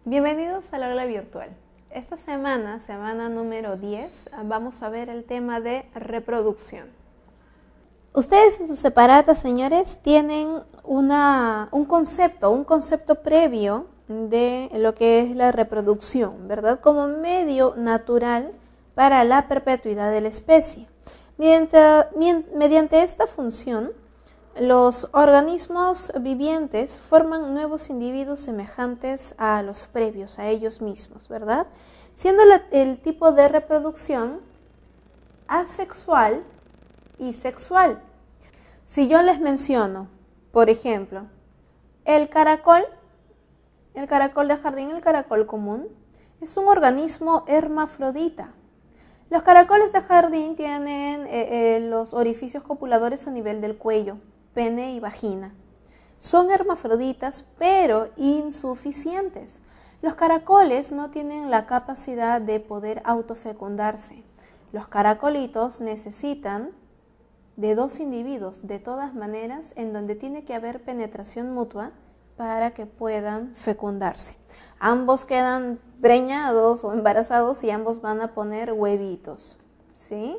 Bienvenidos al aula virtual. Esta semana, semana número 10, vamos a ver el tema de reproducción. Ustedes en sus separatas, señores, tienen un concepto previo de lo que es la reproducción, ¿verdad? Como medio natural para la perpetuidad de la especie. Mediante esta función, los organismos vivientes forman nuevos individuos semejantes a los previos, a ellos mismos, ¿verdad? Siendo el tipo de reproducción asexual y sexual. Si yo les menciono, por ejemplo, el caracol de jardín, el caracol común, es un organismo hermafrodita. Los caracoles de jardín tienen los orificios copuladores a nivel del cuello, pene y vagina. Son hermafroditas, pero insuficientes. Los caracoles no tienen la capacidad de poder autofecundarse. Los caracolitos necesitan de dos individuos, de todas maneras, en donde tiene que haber penetración mutua para que puedan fecundarse. Ambos quedan preñados o embarazados y ambos van a poner huevitos, ¿sí?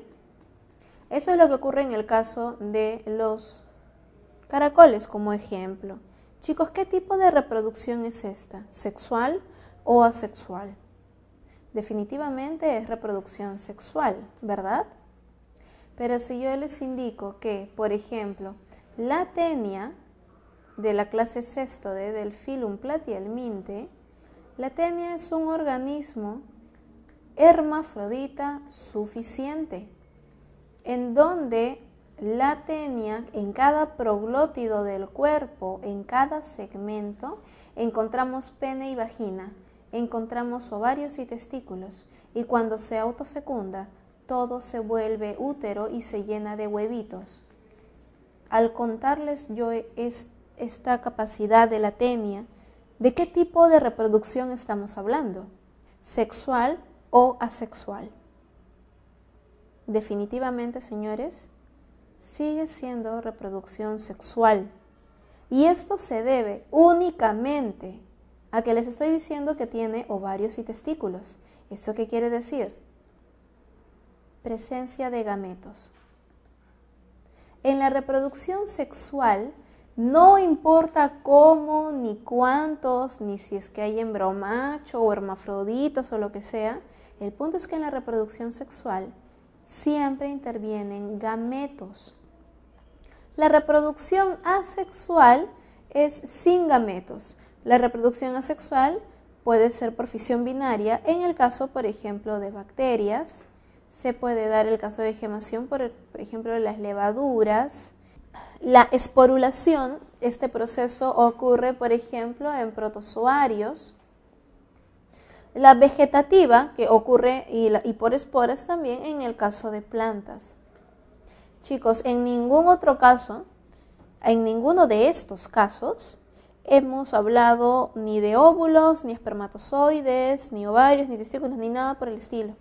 Eso es lo que ocurre en el caso de los caracoles, como ejemplo. Chicos, ¿qué tipo de reproducción es esta? ¿Sexual o asexual? Definitivamente es reproducción sexual, ¿verdad? Pero si yo les indico que, por ejemplo, la tenia de la clase Cestode del filum Platyhelminthe, la tenia es un organismo hermafrodita suficiente, en donde la tenia, en cada proglótido del cuerpo, en cada segmento, encontramos pene y vagina, encontramos ovarios y testículos, y cuando se autofecunda, todo se vuelve útero y se llena de huevitos. Al contarles yo esta capacidad de la tenia, ¿de qué tipo de reproducción estamos hablando? ¿Sexual o asexual? Definitivamente, señores, sigue siendo reproducción sexual. Y esto se debe únicamente a que les estoy diciendo que tiene ovarios y testículos. ¿Eso qué quiere decir? Presencia de gametos. En la reproducción sexual, no importa cómo, ni cuántos, ni si es que hay hembromacho o hermafroditas o lo que sea, el punto es que en la reproducción sexual siempre intervienen gametos. La reproducción asexual es sin gametos. La reproducción asexual puede ser por fisión binaria en el caso, por ejemplo, de bacterias. Se puede dar el caso de gemación, por ejemplo, de las levaduras. La esporulación, este proceso ocurre, por ejemplo, en protozoarios. La vegetativa, que ocurre y por esporas también en el caso de plantas. Chicos, en ningún otro caso, en ninguno de estos casos, hemos hablado ni de óvulos, ni espermatozoides, ni ovarios, ni testículos, ni nada por el estilo.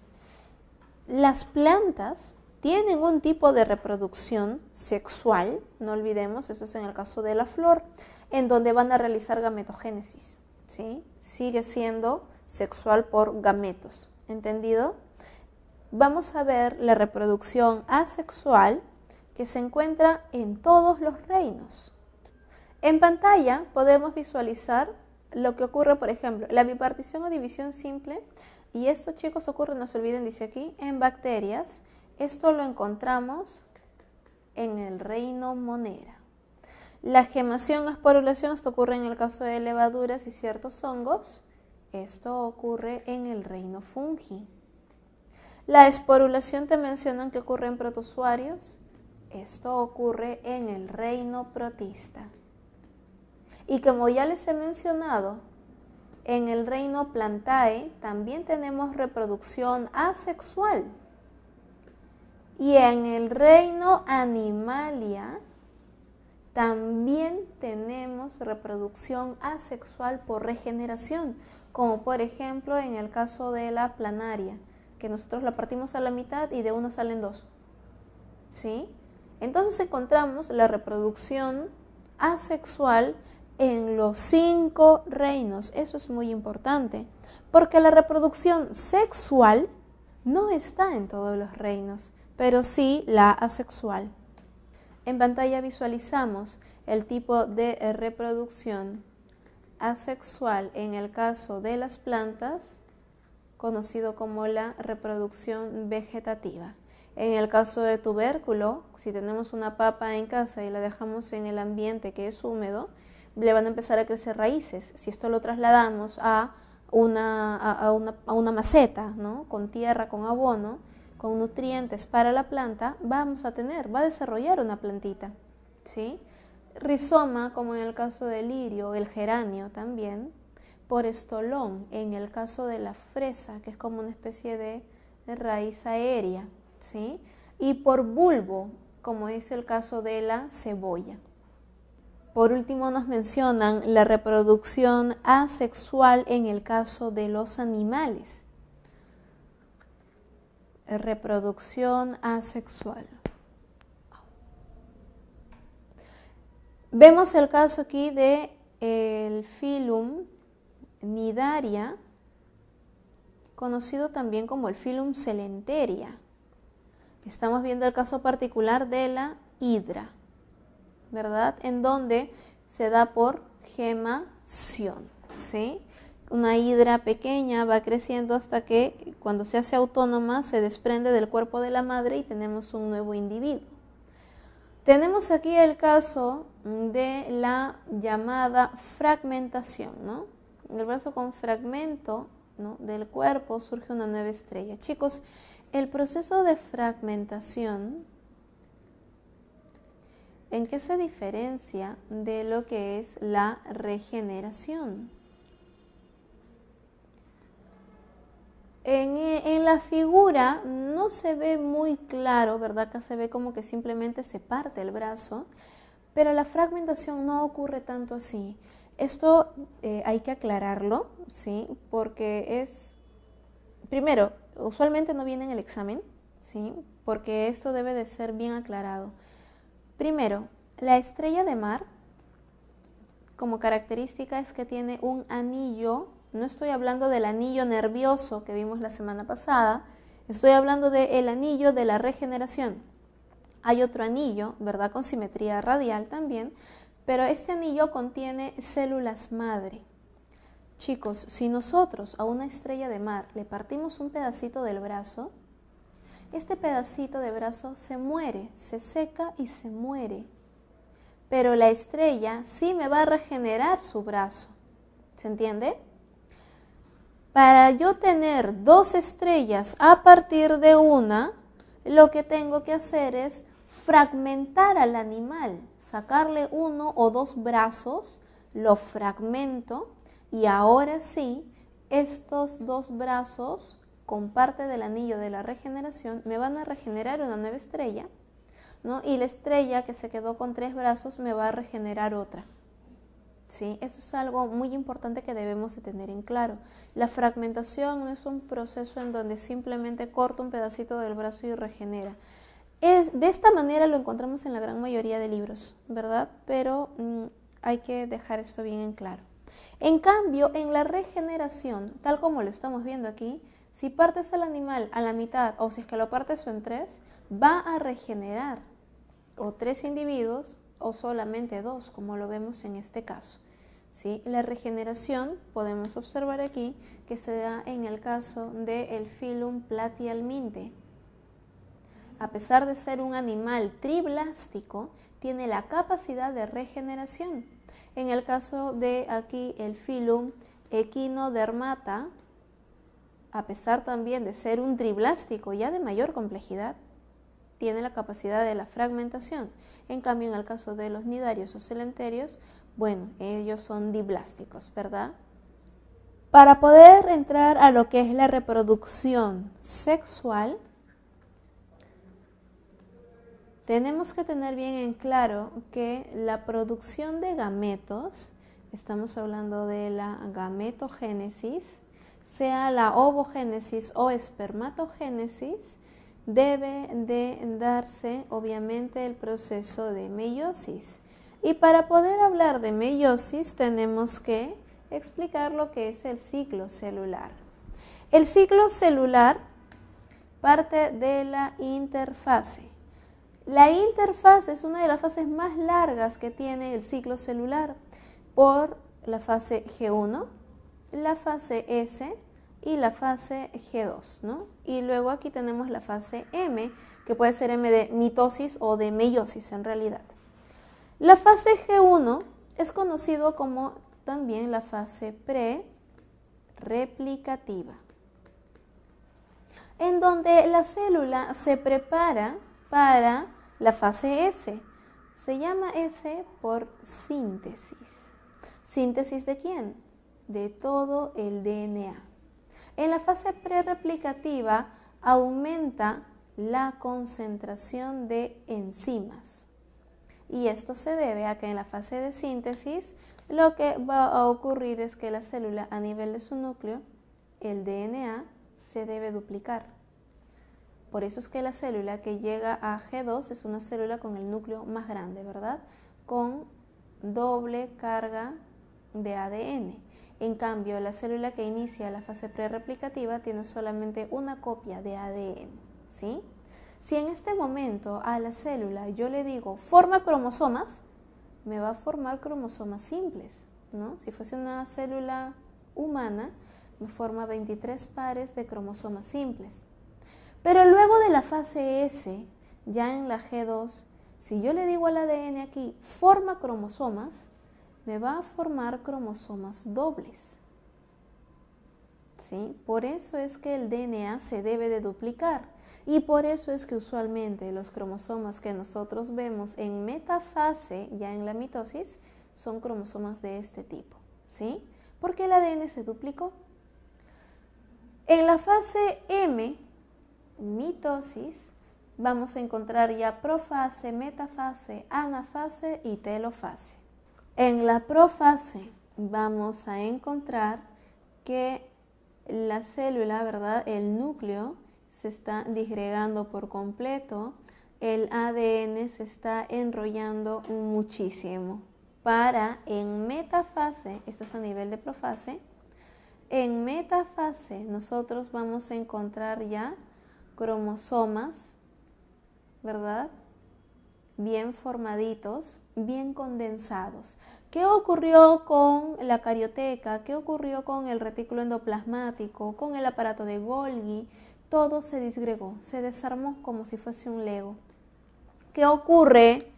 Las plantas tienen un tipo de reproducción sexual, no olvidemos, eso es en el caso de la flor, en donde van a realizar gametogénesis, ¿sí? Sigue siendo sexual por gametos, ¿entendido? Vamos a ver la reproducción asexual que se encuentra en todos los reinos. En pantalla podemos visualizar lo que ocurre, por ejemplo, la bipartición o división simple. Y esto, chicos, ocurre, no se olviden, dice aquí, en bacterias. Esto lo encontramos en el reino Monera. La gemación o esporulación, esto ocurre en el caso de levaduras y ciertos hongos. Esto ocurre en el reino Fungi. La esporulación te mencionan que ocurre en protozoarios. Esto ocurre en el reino Protista. Y como ya les he mencionado, en el reino Plantae también tenemos reproducción asexual. Y en el reino Animalia también tenemos reproducción asexual por regeneración, como por ejemplo en el caso de la planaria, que nosotros la partimos a la mitad y de una salen dos, ¿sí? Entonces encontramos la reproducción asexual en los 5 reinos. Eso es muy importante, porque la reproducción sexual no está en todos los reinos, pero sí la asexual. En pantalla visualizamos el tipo de reproducción asexual en el caso de las plantas, conocido como la reproducción vegetativa. En el caso de tubérculo, si tenemos una papa en casa y la dejamos en el ambiente que es húmedo, le van a empezar a crecer raíces. Si esto lo trasladamos a una maceta, ¿no? Con tierra, con abono, con nutrientes para la planta, va a desarrollar una plantita, ¿sí? Rizoma, como en el caso del lirio, el geranio también, por estolón, en el caso de la fresa, que es como una especie de raíz aérea, ¿sí? Y por bulbo, como es el caso de la cebolla. Por último nos mencionan la reproducción asexual en el caso de los animales. Reproducción asexual. Vemos el caso aquí de el Phylum Cnidaria, conocido también como el Phylum Coelenteria. Estamos viendo el caso particular de la hidra, ¿verdad? En donde se da por gemación, ¿sí? Una hidra pequeña va creciendo hasta que cuando se hace autónoma se desprende del cuerpo de la madre y tenemos un nuevo individuo. Tenemos aquí el caso de la llamada fragmentación, ¿no? En el brazo con fragmento, ¿no?, del cuerpo surge una nueva estrella. Chicos, el proceso de fragmentación, ¿en qué se diferencia de lo que es la regeneración? En la figura no se ve muy claro, ¿verdad? Acá se ve como que simplemente se parte el brazo, pero la fragmentación no ocurre tanto así. Esto hay que aclararlo, ¿sí? Porque es, primero, usualmente no viene en el examen, ¿sí? Porque esto debe de ser bien aclarado. Primero, la estrella de mar, como característica, es que tiene un anillo. No estoy hablando del anillo nervioso que vimos la semana pasada, estoy hablando del anillo de la regeneración. Hay otro anillo, ¿verdad?, con simetría radial también, pero este anillo contiene células madre. Chicos, si nosotros a una estrella de mar le partimos un pedacito del brazo, este pedacito de brazo se muere, se seca y se muere. Pero la estrella sí me va a regenerar su brazo. ¿Se entiende? Para yo tener 2 estrellas a partir de una, lo que tengo que hacer es fragmentar al animal, sacarle 1 o 2 brazos, lo fragmento y ahora sí, estos 2 brazos con parte del anillo de la regeneración me van a regenerar una nueva estrella, ¿no? Y la estrella que se quedó con 3 brazos me va a regenerar otra. ¿Sí? Eso es algo muy importante que debemos de tener en claro. La fragmentación no es un proceso en donde simplemente corta un pedacito del brazo y regenera. De esta manera lo encontramos en la gran mayoría de libros, ¿verdad? Pero hay que dejar esto bien en claro. En cambio, en la regeneración, tal como lo estamos viendo aquí, si partes al animal a la mitad o si es que lo partes en 3, va a regenerar o 3 individuos o solamente 2, como lo vemos en este caso. ¿Sí? La regeneración podemos observar aquí que se da en el caso del Phylum Platyhelminthe. A pesar de ser un animal triblástico, tiene la capacidad de regeneración. En el caso de aquí el Phylum Echinodermata, a pesar también de ser un triblástico ya de mayor complejidad, tiene la capacidad de la fragmentación. En cambio, en el caso de los cnidarios o coelenterios, bueno, ellos son diblásticos, ¿verdad? Para poder entrar a lo que es la reproducción sexual, tenemos que tener bien en claro que la producción de gametos, estamos hablando de la gametogénesis, sea la ovogénesis o espermatogénesis, debe de darse obviamente el proceso de meiosis. Y para poder hablar de meiosis tenemos que explicar lo que es el ciclo celular. El ciclo celular parte de la interfase. La interfase es una de las fases más largas que tiene el ciclo celular por la fase G1, la fase S y la fase G2, ¿no? Y luego aquí tenemos la fase M, que puede ser M de mitosis o de meiosis en realidad. La fase G1 es conocido como también la fase pre-replicativa, en donde la célula se prepara para la fase S. Se llama S por síntesis. ¿Síntesis de quién? De todo el DNA. En la fase prerreplicativa aumenta la concentración de enzimas. Y esto se debe a que en la fase de síntesis lo que va a ocurrir es que la célula a nivel de su núcleo, el DNA, se debe duplicar. Por eso es que la célula que llega a G2 es una célula con el núcleo más grande, ¿verdad? Con doble carga de ADN. En cambio, la célula que inicia la fase prerreplicativa tiene solamente una copia de ADN, ¿sí? Si en este momento a la célula yo le digo forma cromosomas, me va a formar cromosomas simples, ¿no? Si fuese una célula humana, me forma 23 pares de cromosomas simples. Pero luego de la fase S, ya en la G2, si yo le digo al ADN aquí, forma cromosomas, me va a formar cromosomas dobles. ¿Sí? Por eso es que el DNA se debe de duplicar. Y por eso es que usualmente los cromosomas que nosotros vemos en metafase, ya en la mitosis, son cromosomas de este tipo. ¿Sí? Porque el ADN se duplicó. En la fase M, mitosis, vamos a encontrar ya profase, metafase, anafase y telofase. En la profase vamos a encontrar que la célula, ¿verdad? El núcleo se está disgregando por completo, el ADN se está enrollando muchísimo. Para en metafase, esto es a nivel de profase, en metafase nosotros vamos a encontrar ya cromosomas, ¿verdad? Bien formaditos, bien condensados. ¿Qué ocurrió con la carioteca? ¿Qué ocurrió con el retículo endoplasmático? Con el aparato de Golgi. Todo se disgregó, se desarmó como si fuese un Lego. ¿Qué ocurre?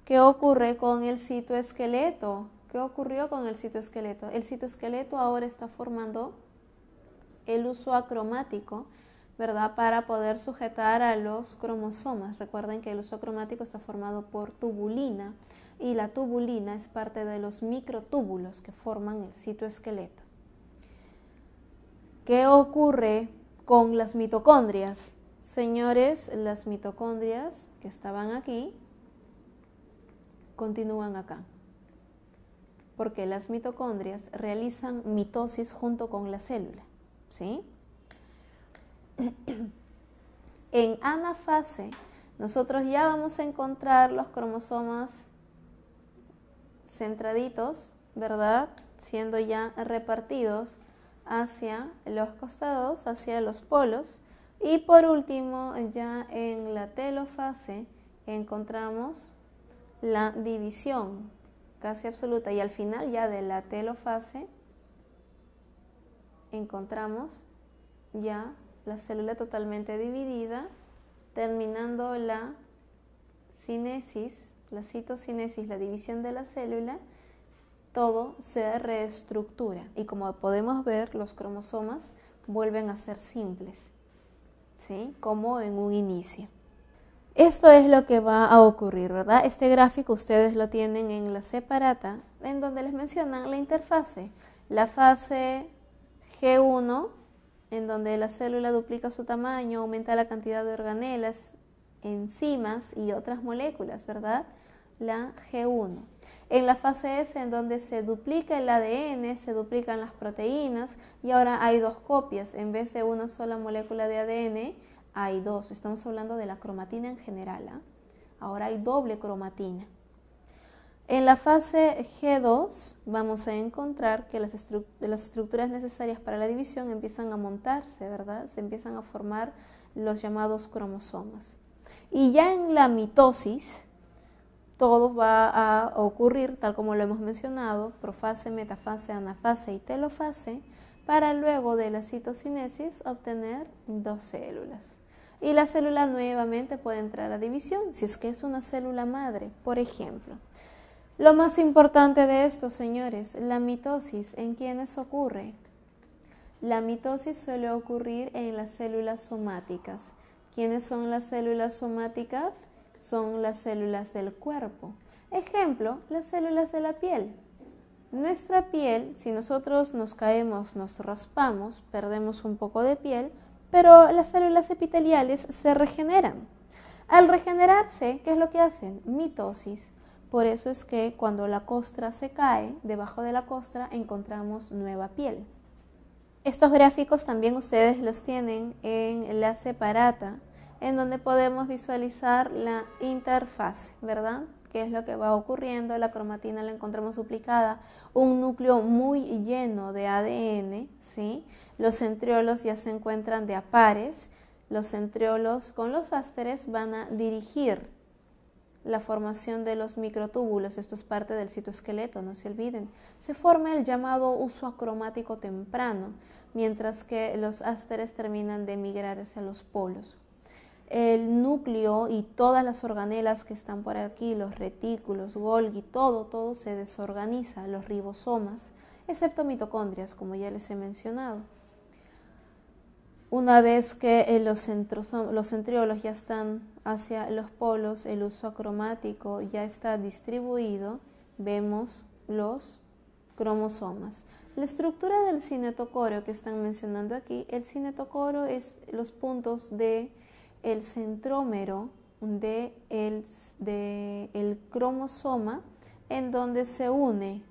¿Qué ocurre con el citoesqueleto? ¿Qué ocurrió con el citoesqueleto? El citoesqueleto ahora está formando el uso acromático, ¿verdad? Para poder sujetar a los cromosomas. Recuerden que el uso acromático está formado por tubulina y la tubulina es parte de los microtúbulos que forman el citoesqueleto. ¿Qué ocurre con las mitocondrias? Señores, las mitocondrias que estaban aquí continúan acá, porque las mitocondrias realizan mitosis junto con la célula, ¿sí? En anafase nosotros ya vamos a encontrar los cromosomas centraditos, ¿verdad? Siendo ya repartidos hacia los costados, hacia los polos. Y por último, ya en la telofase encontramos la división casi absoluta, y al final ya de la telofase encontramos ya la célula totalmente dividida, terminando la cinesis, la citocinesis, la división de la célula, todo se reestructura y como podemos ver los cromosomas vuelven a ser simples, ¿sí? Como en un inicio. Esto es lo que va a ocurrir, ¿verdad? Este gráfico ustedes lo tienen en la separata, en donde les mencionan la interfase, la fase G1, en donde la célula duplica su tamaño, aumenta la cantidad de organelas, enzimas y otras moléculas, ¿verdad? La G1. En la fase S, en donde se duplica el ADN, se duplican las proteínas y ahora hay dos copias. En vez de una sola molécula de ADN, hay dos. Estamos hablando de la cromatina en general, ¿eh? Ahora hay doble cromatina. En la fase G2 vamos a encontrar que las estructuras necesarias para la división empiezan a montarse, ¿verdad? Se empiezan a formar los llamados cromosomas. Y ya en la mitosis, todo va a ocurrir, tal como lo hemos mencionado, profase, metafase, anafase y telofase, para luego de la citocinesis obtener 2 células. Y la célula nuevamente puede entrar a división, si es que es una célula madre, por ejemplo. Lo más importante de esto, señores, la mitosis, ¿en quiénes ocurre? La mitosis suele ocurrir en las células somáticas. ¿Quiénes son las células somáticas? Son las células del cuerpo. Ejemplo, las células de la piel. Nuestra piel, si nosotros nos caemos, nos raspamos, perdemos un poco de piel, pero las células epiteliales se regeneran. Al regenerarse, ¿qué es lo que hacen? Mitosis. Por eso es que cuando la costra se cae, debajo de la costra encontramos nueva piel. Estos gráficos también ustedes los tienen en la separata, en donde podemos visualizar la interfase, ¿verdad? ¿Qué es lo que va ocurriendo? La cromatina la encontramos duplicada, un núcleo muy lleno de ADN, ¿sí? Los centriolos ya se encuentran de a pares, los centriolos con los ásteres van a dirigir la formación de los microtúbulos, esto es parte del citoesqueleto, no se olviden. Se forma el llamado uso acromático temprano, mientras que los ásteres terminan de migrar hacia los polos. El núcleo y todas las organelas que están por aquí, los retículos, Golgi, todo se desorganiza, los ribosomas, excepto mitocondrias, como ya les he mencionado. Una vez que los centriolos ya están hacia los polos, el uso acromático ya está distribuido, vemos los cromosomas. La estructura del cinetocoro que están mencionando aquí, el cinetocoro es los puntos del centrómero del cromosoma en donde se une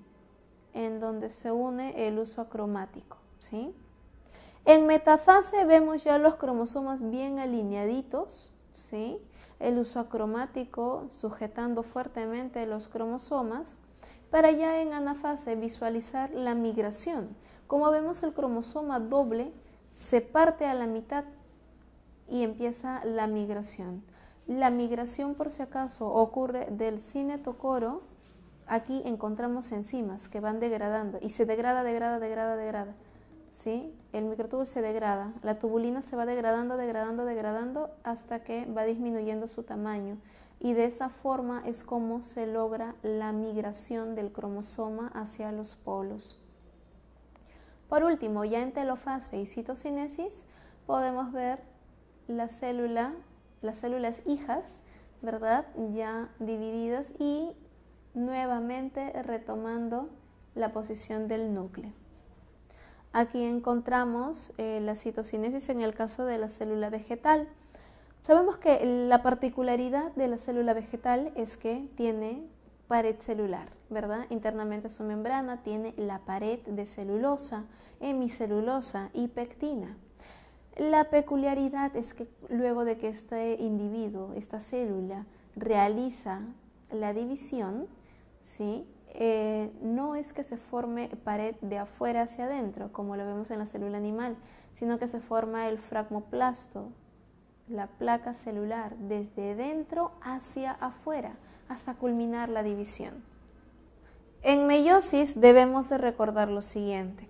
el uso acromático, ¿sí? En metafase vemos ya los cromosomas bien alineaditos, ¿sí? El uso acromático sujetando fuertemente los cromosomas, para ya en anafase visualizar la migración. Como vemos, el cromosoma doble se parte a la mitad y empieza la migración. La migración, por si acaso, ocurre del cinetocoro. Aquí encontramos enzimas que van degradando y se degrada. ¿Sí? El microtúbulo se degrada, la tubulina se va degradando hasta que va disminuyendo su tamaño, y de esa forma es como se logra la migración del cromosoma hacia los polos. Por último, ya en telofase y citocinesis podemos ver las células hijas, ¿verdad? Ya divididas y nuevamente retomando la posición del núcleo. Aquí encontramos la citocinesis en el caso de la célula vegetal. Sabemos que la particularidad de la célula vegetal es que tiene pared celular, ¿verdad? Internamente su membrana tiene la pared de celulosa, hemicelulosa y pectina. La peculiaridad es que luego de que este individuo, esta célula, realiza la división, ¿sí? No es que se forme pared de afuera hacia adentro, como lo vemos en la célula animal, sino que se forma el fragmoplasto, la placa celular, desde dentro hacia afuera, hasta culminar la división. En meiosis debemos de recordar lo siguiente.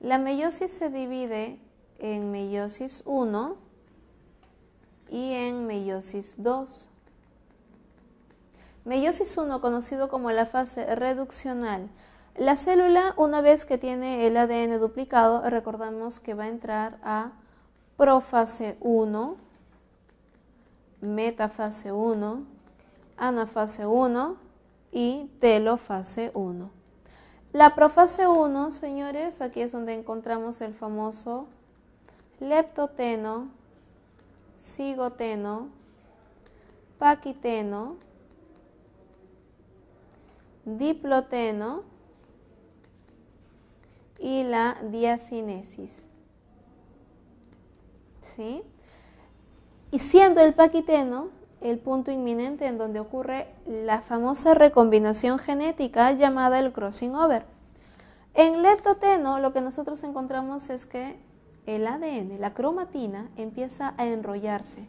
La meiosis se divide en meiosis 1 y en meiosis 2. Meiosis 1, conocido como la fase reduccional. La célula, una vez que tiene el ADN duplicado, recordamos que va a entrar a profase 1, metafase 1, anafase 1 y telofase 1. La profase 1, señores, aquí es donde encontramos el famoso leptoteno, cigoteno, paquiteno, diploteno y la diacinesis, ¿sí? Y siendo el paquiteno el punto inminente en donde ocurre la famosa recombinación genética llamada el crossing over. En leptoteno lo que nosotros encontramos es que el ADN, la cromatina, empieza a enrollarse.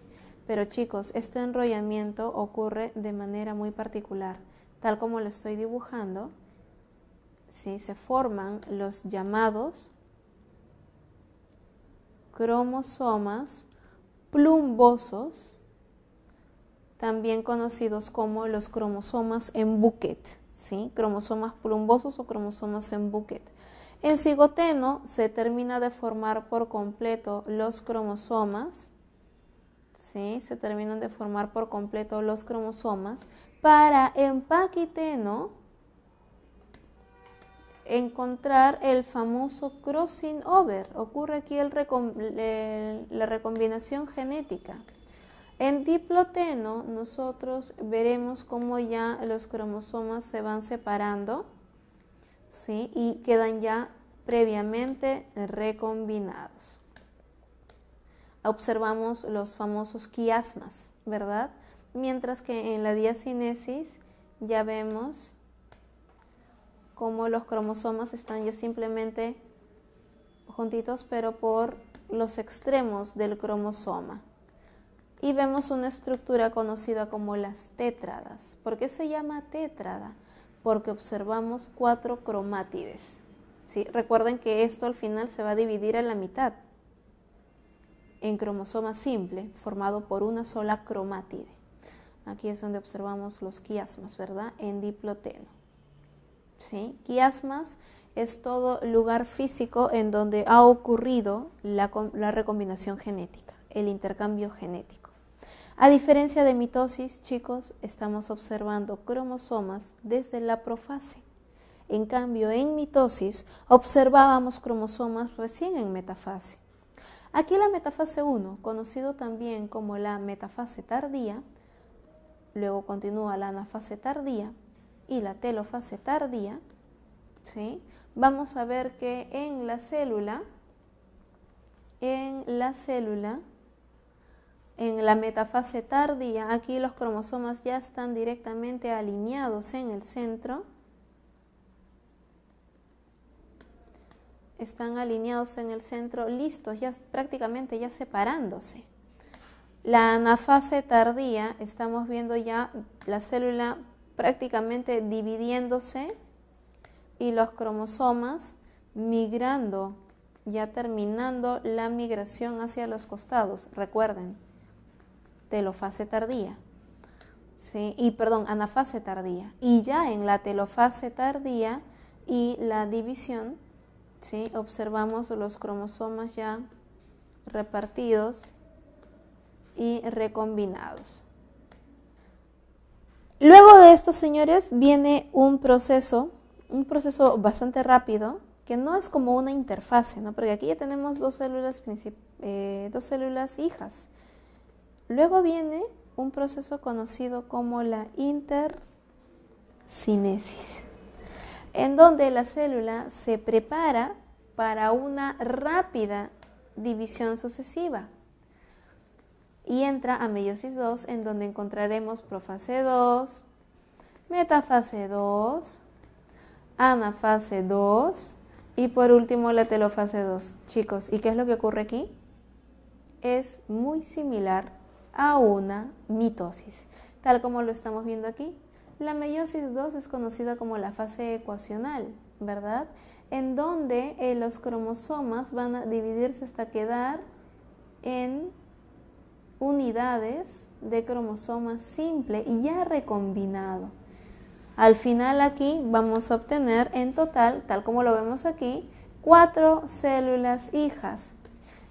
Pero chicos, este enrollamiento ocurre de manera muy particular, tal como lo estoy dibujando. ¿Sí? Se forman los llamados cromosomas plumbosos, también conocidos como los cromosomas en bucket, ¿sí? Cromosomas plumbosos o cromosomas en bucket. En cigoteno se termina de formar por completo los cromosomas, ¿sí? Se terminan de formar por completo los cromosomas para en paquiteno encontrar el famoso crossing over. Ocurre aquí la recombinación genética. En diploteno nosotros veremos cómo ya los cromosomas se van separando, ¿sí? Y quedan ya previamente recombinados. Observamos los famosos quiasmas, ¿verdad? Mientras que en la diacinesis ya vemos cómo los cromosomas están ya simplemente juntitos, pero por los extremos del cromosoma. Y vemos una estructura conocida como las tétradas. ¿Por qué se llama tétrada? Porque observamos 4 cromátides. ¿Sí? Recuerden que esto al final se va a dividir a la mitad en cromosoma simple, formado por una sola cromátide. Aquí es donde observamos los quiasmas, ¿verdad? En diploteno. ¿Sí? Quiasmas es todo lugar físico en donde ha ocurrido la recombinación genética, el intercambio genético. A diferencia de mitosis, chicos, estamos observando cromosomas desde la profase. En cambio, en mitosis observábamos cromosomas recién en metafase. Aquí la metafase 1, conocido también como la metafase tardía, luego continúa la anafase tardía y la telofase tardía, ¿sí? Vamos a ver que en la célula, en la metafase tardía, aquí los cromosomas ya están directamente alineados en el centro. Están alineados en el centro, listos, ya prácticamente ya separándose. La anafase tardía, estamos viendo ya la célula prácticamente dividiéndose y los cromosomas migrando, ya terminando la migración hacia los costados. Recuerden, telofase tardía, ¿sí? Anafase tardía. Y ya en la telofase tardía y la división, ¿sí? Observamos los cromosomas ya repartidos y recombinados. Luego de esto, señores, viene un proceso bastante rápido, que no es como una interfase, ¿no? Porque aquí ya tenemos dos células hijas. Luego viene un proceso conocido como la intercinesis, en donde la célula se prepara para una rápida división sucesiva y entra a meiosis 2, en donde encontraremos profase 2, metafase 2, anafase 2 y por último la telofase 2. Chicos, ¿y qué es lo que ocurre aquí? Es muy similar a una mitosis, tal como lo estamos viendo aquí. La meiosis 2 es conocida como la fase ecuacional, ¿verdad? En donde los cromosomas van a dividirse hasta quedar en unidades de cromosoma simple y ya recombinado. Al final aquí vamos a obtener en total, tal como lo vemos aquí, 4 células hijas.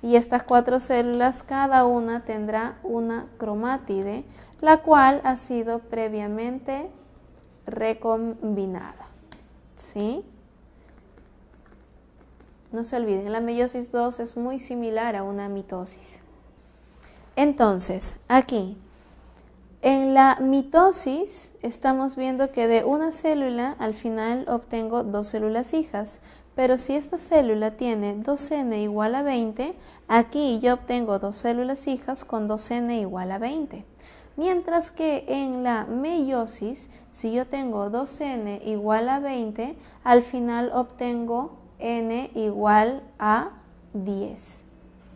Y estas 4 células, cada una tendrá una cromátide, la cual ha sido previamente recombinada. ¿Sí? No se olviden, la meiosis 2 es muy similar a una mitosis. Entonces, aquí, en la mitosis estamos viendo que de una célula al final obtengo 2 células hijas, pero si esta célula tiene 2n igual a 20, aquí yo obtengo 2 células hijas con 2n igual a 20. Mientras que en la meiosis, si yo tengo 2n igual a 20, al final obtengo n igual a 10.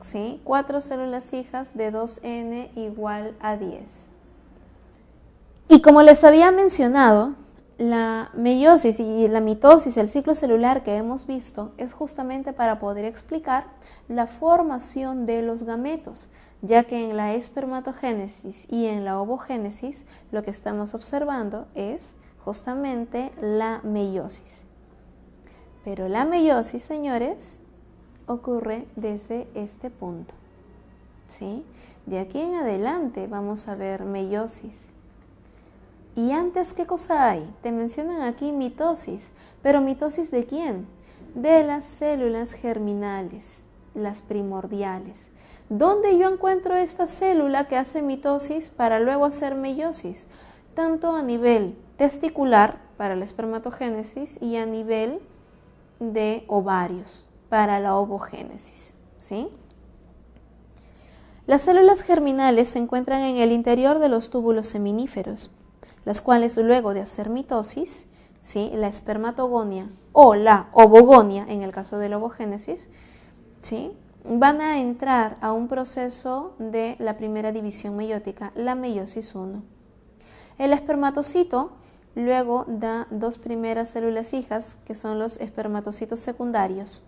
¿Sí? 4 células hijas de 2n igual a 10. Y como les había mencionado, la meiosis y la mitosis, el ciclo celular que hemos visto, es justamente para poder explicar la formación de los gametos, ya que en la espermatogénesis y en la ovogénesis lo que estamos observando es justamente la meiosis. Pero la meiosis, señores, ocurre desde este punto, ¿sí? De aquí en adelante vamos a ver meiosis. Y antes, ¿qué cosa hay? Te mencionan aquí mitosis, pero ¿mitosis de quién? De las células germinales, las primordiales. ¿Dónde yo encuentro esta célula que hace mitosis para luego hacer meiosis? Tanto a nivel testicular para la espermatogénesis y a nivel de ovarios para la ovogénesis, ¿sí? Las células germinales se encuentran en el interior de los túbulos seminíferos, las cuales luego de hacer mitosis, ¿sí?, la espermatogonia o la ovogonia, en el caso de la ovogénesis, ¿sí?, van a entrar a un proceso de la primera división meiótica, la meiosis 1. El espermatocito luego da 2 primeras células hijas, que son los espermatocitos secundarios,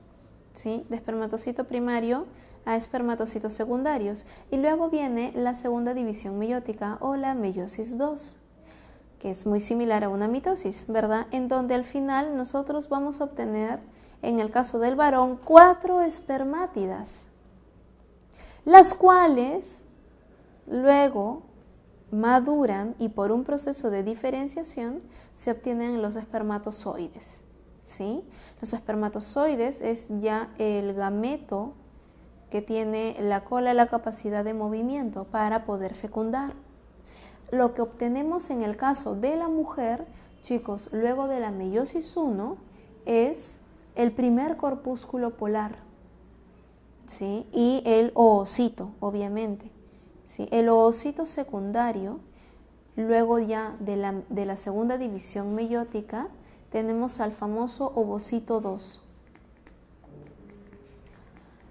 ¿sí?, de espermatocito primario a espermatocitos secundarios, y luego viene la segunda división meiótica o la meiosis 2, que es muy similar a una mitosis, ¿verdad? En donde al final nosotros vamos a obtener, en el caso del varón, 4 espermátidas, las cuales luego maduran y por un proceso de diferenciación se obtienen los espermatozoides, ¿sí? Los espermatozoides es ya el gameto que tiene la cola, la capacidad de movimiento para poder fecundar. Lo que obtenemos en el caso de la mujer, chicos, luego de la meiosis 1, es el primer corpúsculo polar, ¿sí?, y el oocito, obviamente, ¿sí? El oocito secundario, luego ya de la segunda división meiótica, tenemos al famoso ovocito 2.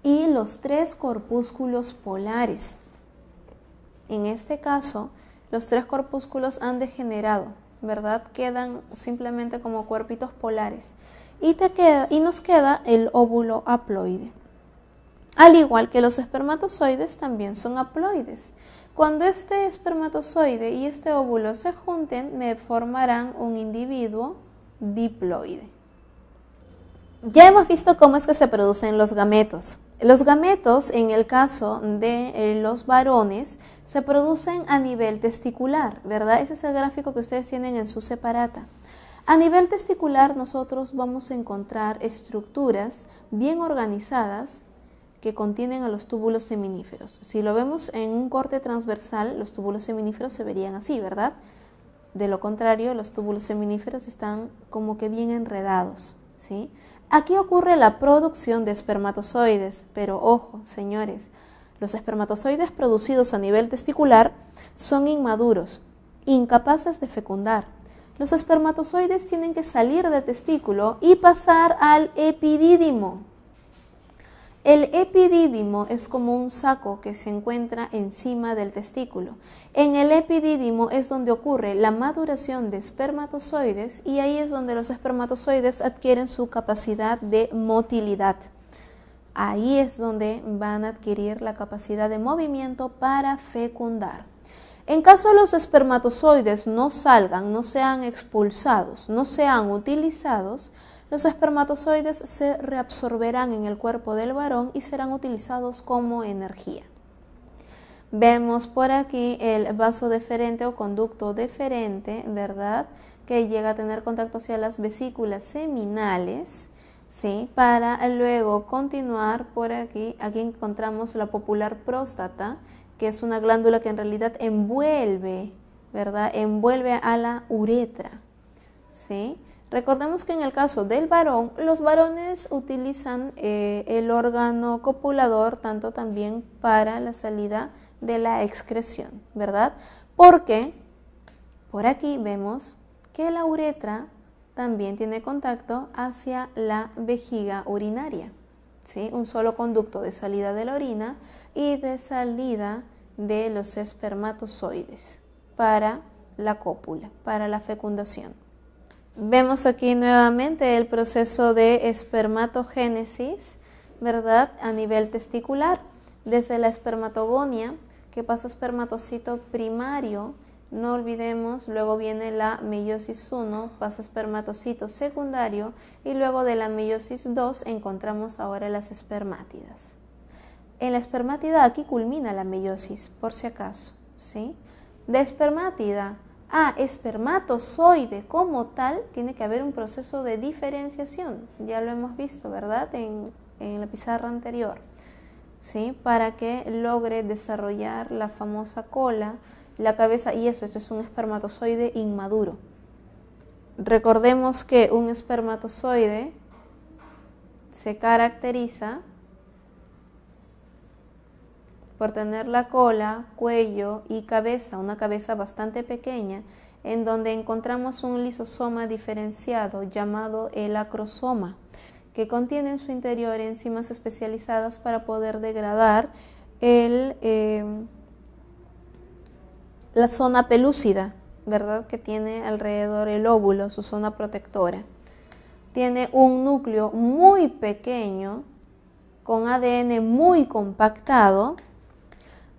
Y los 3 corpúsculos polares. En este caso, los 3 corpúsculos han degenerado, ¿verdad? Quedan simplemente como cuerpitos polares. Y nos queda el óvulo haploide. Al igual que los espermatozoides también son haploides. Cuando este espermatozoide y este óvulo se junten, me formarán un individuo diploide. Ya hemos visto cómo es que se producen los gametos. Los gametos, en el caso de los varones, se producen a nivel testicular, ¿verdad? Ese es el gráfico que ustedes tienen en su separata. A nivel testicular nosotros vamos a encontrar estructuras bien organizadas que contienen a los túbulos seminíferos. Si lo vemos en un corte transversal, los túbulos seminíferos se verían así, ¿verdad? De lo contrario, los túbulos seminíferos están como que bien enredados, ¿sí? Aquí ocurre la producción de espermatozoides, pero ojo, señores, los espermatozoides producidos a nivel testicular son inmaduros, incapaces de fecundar. Los espermatozoides tienen que salir del testículo y pasar al epidídimo. El epidídimo es como un saco que se encuentra encima del testículo. En el epidídimo es donde ocurre la maduración de espermatozoides y ahí es donde los espermatozoides adquieren su capacidad de motilidad. Ahí es donde van a adquirir la capacidad de movimiento para fecundar. En caso los espermatozoides no salgan, no sean expulsados, no sean utilizados, los espermatozoides se reabsorberán en el cuerpo del varón y serán utilizados como energía. Vemos por aquí el vaso deferente o conducto deferente, ¿verdad?, que llega a tener contacto hacia las vesículas seminales, ¿sí?, para luego continuar por aquí. Aquí encontramos la popular próstata, que es una glándula que en realidad envuelve, ¿verdad?, envuelve a la uretra, ¿sí? Recordemos que en el caso del varón, los varones utilizan el órgano copulador tanto también para la salida de la excreción, ¿verdad? Porque por aquí vemos que la uretra también tiene contacto hacia la vejiga urinaria, ¿sí? Un solo conducto de salida de la orina y de salida de los espermatozoides para la cópula, para la fecundación. Vemos aquí nuevamente el proceso de espermatogénesis, ¿verdad? A nivel testicular, desde la espermatogonia, que pasa a espermatocito primario, no olvidemos, luego viene la meiosis 1, pasa a espermatocito secundario, y luego de la meiosis 2 encontramos ahora las espermátidas. En la espermátida aquí culmina la meiosis, por si acaso, ¿sí? De espermátida a espermatozoide como tal, tiene que haber un proceso de diferenciación, ya lo hemos visto, ¿verdad? En la pizarra anterior, ¿sí? Para que logre desarrollar la famosa cola, la cabeza, y esto es un espermatozoide inmaduro. Recordemos que un espermatozoide se caracteriza por tener la cola, cuello y cabeza, una cabeza bastante pequeña, en donde encontramos un lisosoma diferenciado llamado el acrosoma, que contiene en su interior enzimas especializadas para poder degradar la zona pelúcida, ¿verdad? Que tiene alrededor el óvulo, su zona protectora. Tiene un núcleo muy pequeño, con ADN muy compactado,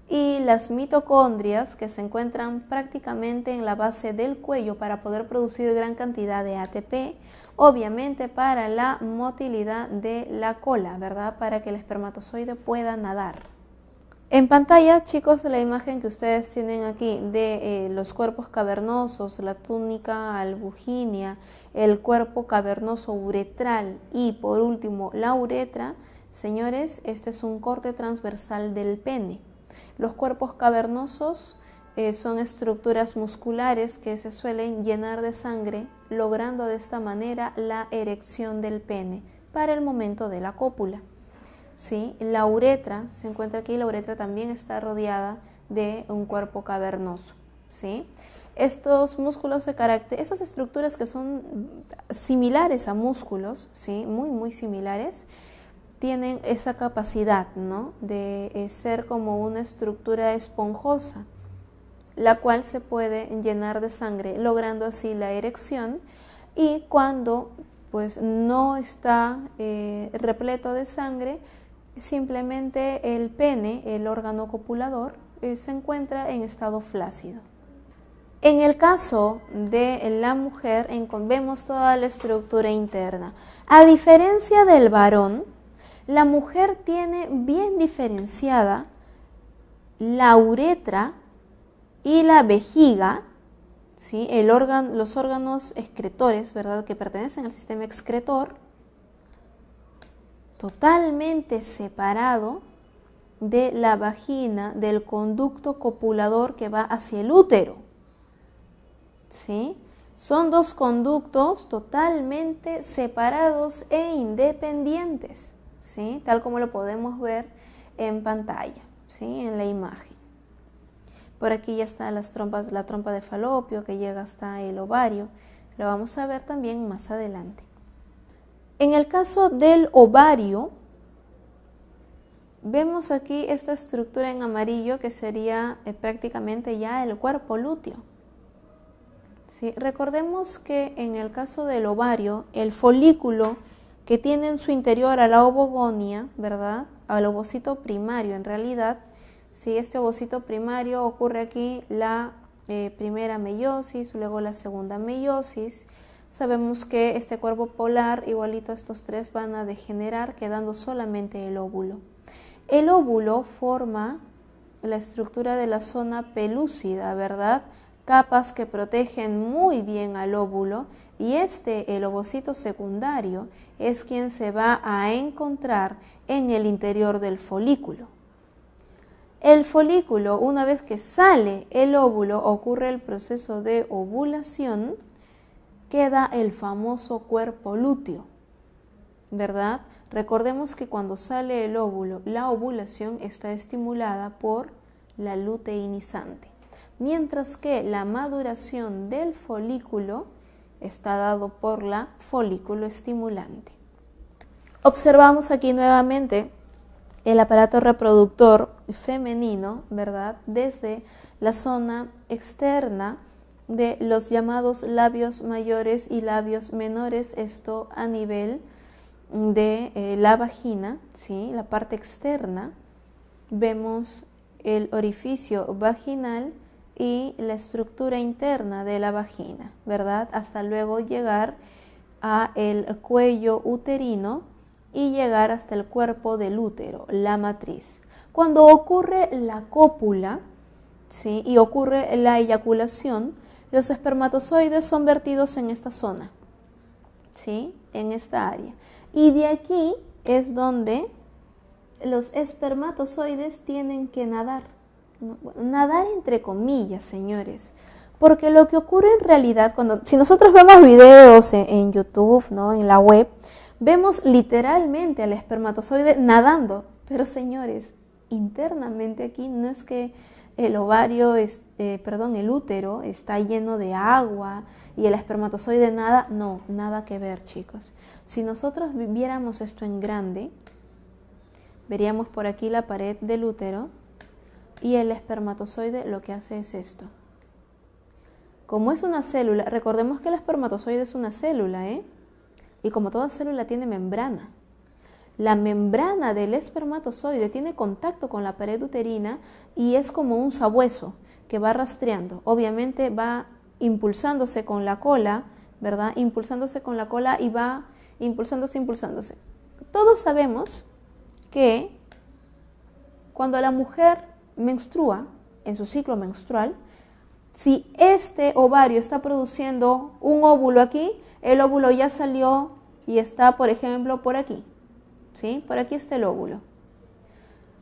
y las mitocondrias que se encuentran prácticamente en la base del cuello para poder producir gran cantidad de ATP, obviamente para la motilidad de la cola, ¿verdad? Para que el espermatozoide pueda nadar. En pantalla, chicos, la imagen que ustedes tienen aquí de los cuerpos cavernosos, la túnica albuginea, el cuerpo cavernoso uretral y por último la uretra, señores, este es un corte transversal del pene. Los cuerpos cavernosos son estructuras musculares que se suelen llenar de sangre, logrando de esta manera la erección del pene para el momento de la cópula. ¿Sí? La uretra se encuentra aquí, la uretra también está rodeada de un cuerpo cavernoso, ¿sí? Estos músculos esas estructuras que son similares a músculos, ¿sí? Muy similares, tienen esa capacidad, ¿no? De ser como una estructura esponjosa, la cual se puede llenar de sangre, logrando así la erección, y cuando pues no está repleto de sangre, simplemente el pene, el órgano copulador, se encuentra en estado flácido. En el caso de la mujer, vemos toda la estructura interna. A diferencia del varón, la mujer tiene bien diferenciada la uretra y la vejiga, ¿sí? Los órganos excretores, ¿verdad?, que pertenecen al sistema excretor, totalmente separado de la vagina, del conducto copulador que va hacia el útero, ¿sí? Son dos conductos totalmente separados e independientes, ¿sí? Tal como lo podemos ver en pantalla, ¿sí? En la imagen. Por aquí ya está la trompa de falopio que llega hasta el ovario. Lo vamos a ver también más adelante. En el caso del ovario, vemos aquí esta estructura en amarillo que sería prácticamente ya el cuerpo lúteo. ¿Sí? Recordemos que en el caso del ovario, el folículo que tiene en su interior a la ovogonia, ¿verdad?, al ovocito primario en realidad, si este ovocito primario ocurre aquí la primera meiosis, luego la segunda meiosis. Sabemos que este cuerpo polar, igualito a estos tres, van a degenerar, quedando solamente el óvulo. El óvulo forma la estructura de la zona pelúcida, ¿verdad? Capas que protegen muy bien al óvulo, y el ovocito secundario, es quien se va a encontrar en el interior del folículo. El folículo, una vez que sale el óvulo, ocurre el proceso de ovulación, queda el famoso cuerpo lúteo, ¿verdad? Recordemos que cuando sale el óvulo, la ovulación está estimulada por la luteinizante. mientras que la maduración del folículo está dado por la folículo estimulante. Observamos aquí nuevamente el aparato reproductor femenino, ¿verdad? Desde la zona externa de los llamados labios mayores y labios menores, esto a nivel de la vagina, ¿sí? La parte externa, vemos el orificio vaginal y la estructura interna de la vagina, ¿verdad? Hasta luego llegar a el cuello uterino y llegar hasta el cuerpo del útero, la matriz. Cuando ocurre la cópula, ¿sí? Y ocurre la eyaculación, los espermatozoides son vertidos en esta zona, ¿sí? En esta área. Y de aquí es donde los espermatozoides tienen que nadar. Nadar entre comillas, señores. Porque lo que ocurre en realidad, si nosotros vemos videos en YouTube, ¿no? En la web, vemos literalmente al espermatozoide nadando. Pero señores, internamente aquí no es que el ovario, el útero está lleno de agua y el espermatozoide nada. No, nada que ver, chicos. Si nosotros viéramos esto en grande, veríamos por aquí la pared del útero y el espermatozoide lo que hace es esto. Como es una célula, recordemos que el espermatozoide es una célula, y como toda célula tiene membrana. La membrana del espermatozoide tiene contacto con la pared uterina y es como un sabueso que va rastreando. Obviamente va impulsándose con la cola, ¿verdad? Impulsándose con la cola y va impulsándose. Todos sabemos que cuando la mujer menstrua, en su ciclo menstrual, si este ovario está produciendo un óvulo aquí, el óvulo ya salió y está, por ejemplo, por aquí, ¿sí? Por aquí está el óvulo.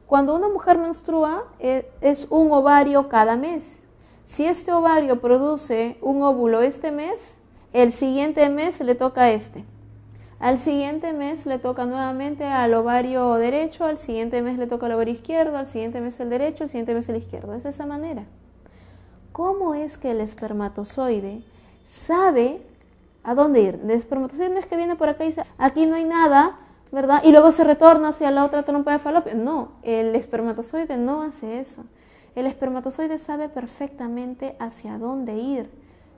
Cuando una mujer menstrua, es un ovario cada mes. Si este ovario produce un óvulo este mes, el siguiente mes le toca a este. Al siguiente mes le toca nuevamente al ovario derecho, al siguiente mes le toca al ovario izquierdo, al siguiente mes el derecho, al siguiente mes el izquierdo. Es de esa manera. ¿Cómo es que el espermatozoide sabe a dónde ir? El espermatozoide no es que viene por acá y dice, aquí no hay nada, ¿verdad? Y luego se retorna hacia la otra trompa de falopio. No, el espermatozoide no hace eso. El espermatozoide sabe perfectamente hacia dónde ir.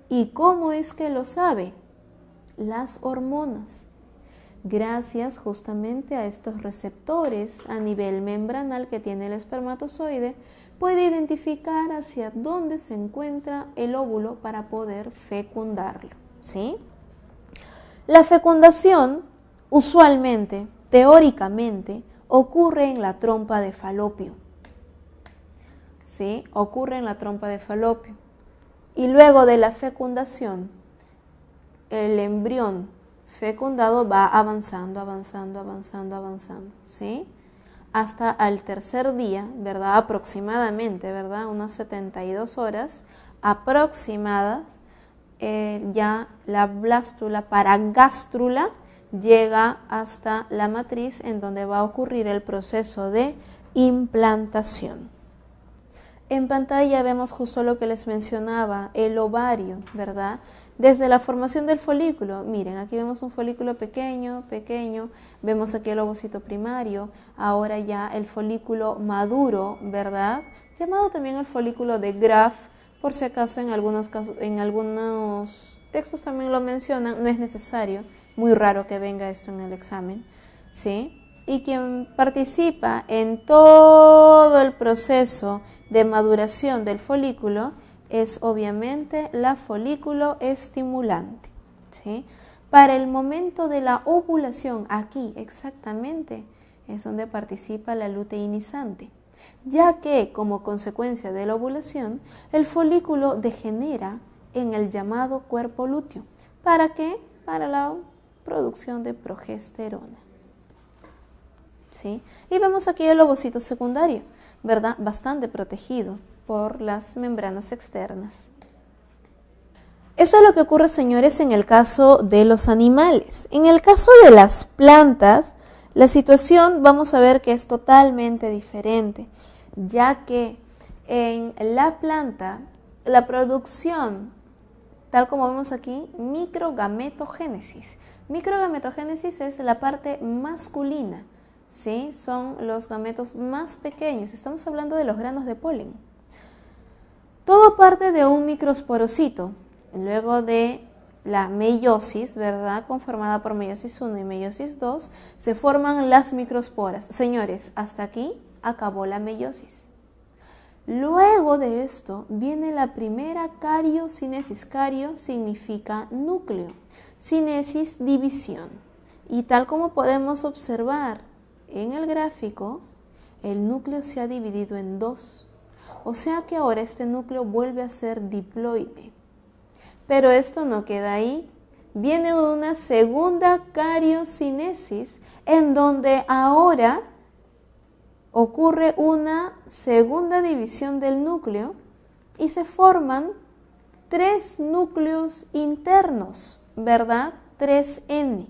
¿Y cómo es que lo sabe? Las hormonas. Gracias justamente a estos receptores a nivel membranal que tiene el espermatozoide, puede identificar hacia dónde se encuentra el óvulo para poder fecundarlo, ¿sí? La fecundación usualmente, teóricamente, ocurre en la trompa de falopio, ¿sí? Ocurre en la trompa de falopio. Y luego de la fecundación, el embrión fecundado va avanzando, ¿sí? Hasta al tercer día, ¿verdad? Aproximadamente, ¿verdad? Unas 72 horas aproximadas, ya la blástula paragástrula llega hasta la matriz en donde va a ocurrir el proceso de implantación. En pantalla vemos justo lo que les mencionaba, el ovario, ¿verdad? Desde la formación del folículo, miren, aquí vemos un folículo pequeño, vemos aquí el ovocito primario, ahora ya el folículo maduro, ¿verdad? Llamado también el folículo de Graf, por si acaso en algunos textos también lo mencionan, no es necesario, muy raro que venga esto en el examen, ¿sí? Y quien participa en todo el proceso de maduración del folículo es obviamente la folículo estimulante, ¿sí? Para el momento de la ovulación, aquí exactamente es donde participa la luteinizante, ya que como consecuencia de la ovulación, el folículo degenera en el llamado cuerpo lúteo. ¿Para qué? Para la producción de progesterona, ¿sí? Y vemos aquí el ovocito secundario, ¿verdad? Bastante protegido por las membranas externas. Eso es lo que ocurre, señores, en el caso de los animales. En el caso de las plantas, la situación vamos a ver que es totalmente diferente, ya que en la planta la producción, tal como vemos aquí, microgametogénesis. Microgametogénesis es la parte masculina, ¿sí? Son los gametos más pequeños. Estamos hablando de los granos de polen. Todo parte de un microsporocito. Luego de la meiosis, ¿verdad? Conformada por meiosis 1 y meiosis 2, se forman las microsporas. Señores, hasta aquí acabó la meiosis. Luego de esto viene la primera cariocinesis. Cario significa núcleo. Cinesis, división. Y tal como podemos observar en el gráfico, el núcleo se ha dividido en dos. O sea que ahora este núcleo vuelve a ser diploide. Pero esto no queda ahí. Viene una segunda cariocinesis en donde ahora ocurre una segunda división del núcleo y se forman 3 núcleos internos, ¿verdad? 3N.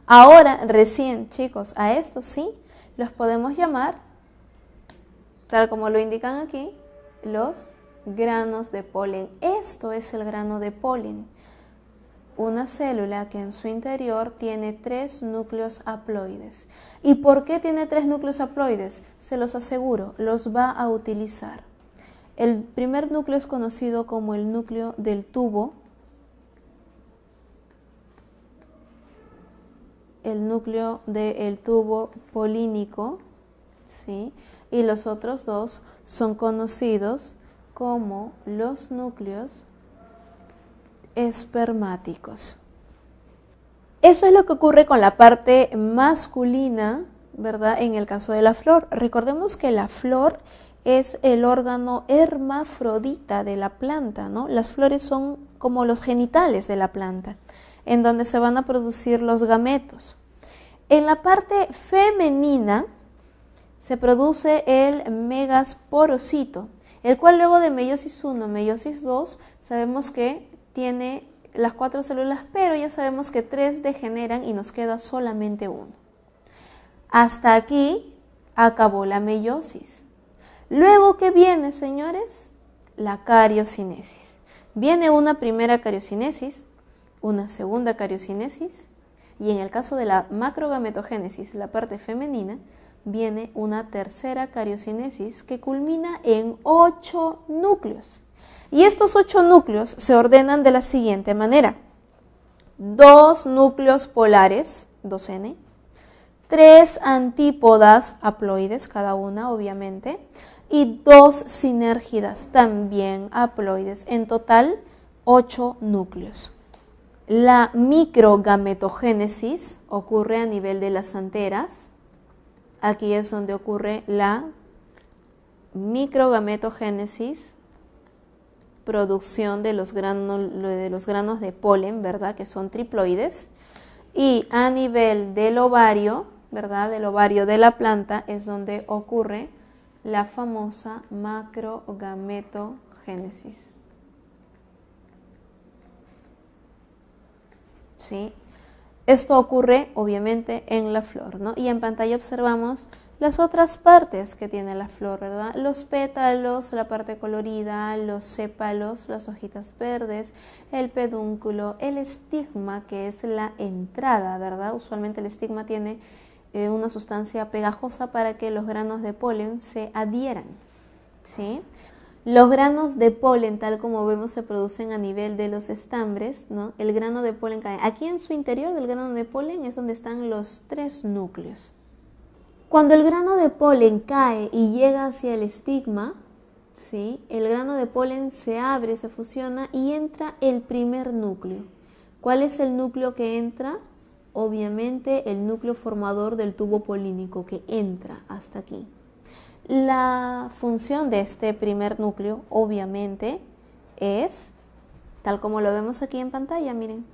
Ahora, recién, chicos, a estos sí los podemos llamar, tal como lo indican aquí, los granos de polen. Esto es el grano de polen. Una célula que en su interior tiene 3 núcleos haploides. ¿Y por qué tiene 3 núcleos haploides? Se los aseguro, los va a utilizar. El primer núcleo es conocido como el núcleo del tubo. El núcleo del tubo polínico, ¿sí? Y los otros dos son conocidos como los núcleos espermáticos. Eso es lo que ocurre con la parte masculina, ¿verdad? En el caso de la flor. Recordemos que la flor es el órgano hermafrodita de la planta, ¿no? Las flores son como los genitales de la planta, en donde se van a producir los gametos. En la parte femenina se produce el megasporocito, el cual luego de meiosis 1, meiosis 2, sabemos que tiene las 4 células, pero ya sabemos que 3 degeneran y nos queda solamente 1. Hasta aquí acabó la meiosis. Luego, ¿qué viene, señores? La cariocinesis. Viene una primera cariocinesis, una segunda cariocinesis, y en el caso de la macrogametogénesis, la parte femenina, viene una tercera cariocinesis que culmina en 8 núcleos. Y estos 8 núcleos se ordenan de la siguiente manera: 2 núcleos polares, 2N, 3 antípodas haploides, cada una obviamente, y 2 sinérgidas, también haploides. En total, 8 núcleos. La microgametogénesis ocurre a nivel de las anteras. Aquí es donde ocurre la microgametogénesis, producción de los granos de polen, ¿verdad? Que son triploides. Y a nivel del ovario, ¿verdad? Del ovario de la planta es donde ocurre la famosa macrogametogénesis. ¿Sí? Esto ocurre obviamente en la flor, ¿no? Y en pantalla observamos las otras partes que tiene la flor, ¿verdad? Los pétalos, la parte colorida, los sépalos, las hojitas verdes, el pedúnculo, el estigma, que es la entrada, ¿verdad? Usualmente el estigma tiene una sustancia pegajosa para que los granos de polen se adhieran, ¿sí? Los granos de polen, tal como vemos, se producen a nivel de los estambres, ¿no? El grano de polen cae. Aquí en su interior del grano de polen es donde están los 3 núcleos. Cuando el grano de polen cae y llega hacia el estigma, ¿sí? El grano de polen se abre, se fusiona y entra el primer núcleo. ¿Cuál es el núcleo que entra? Obviamente el núcleo formador del tubo polínico que entra hasta aquí. La función de este primer núcleo, obviamente, es, tal como lo vemos aquí en pantalla, miren,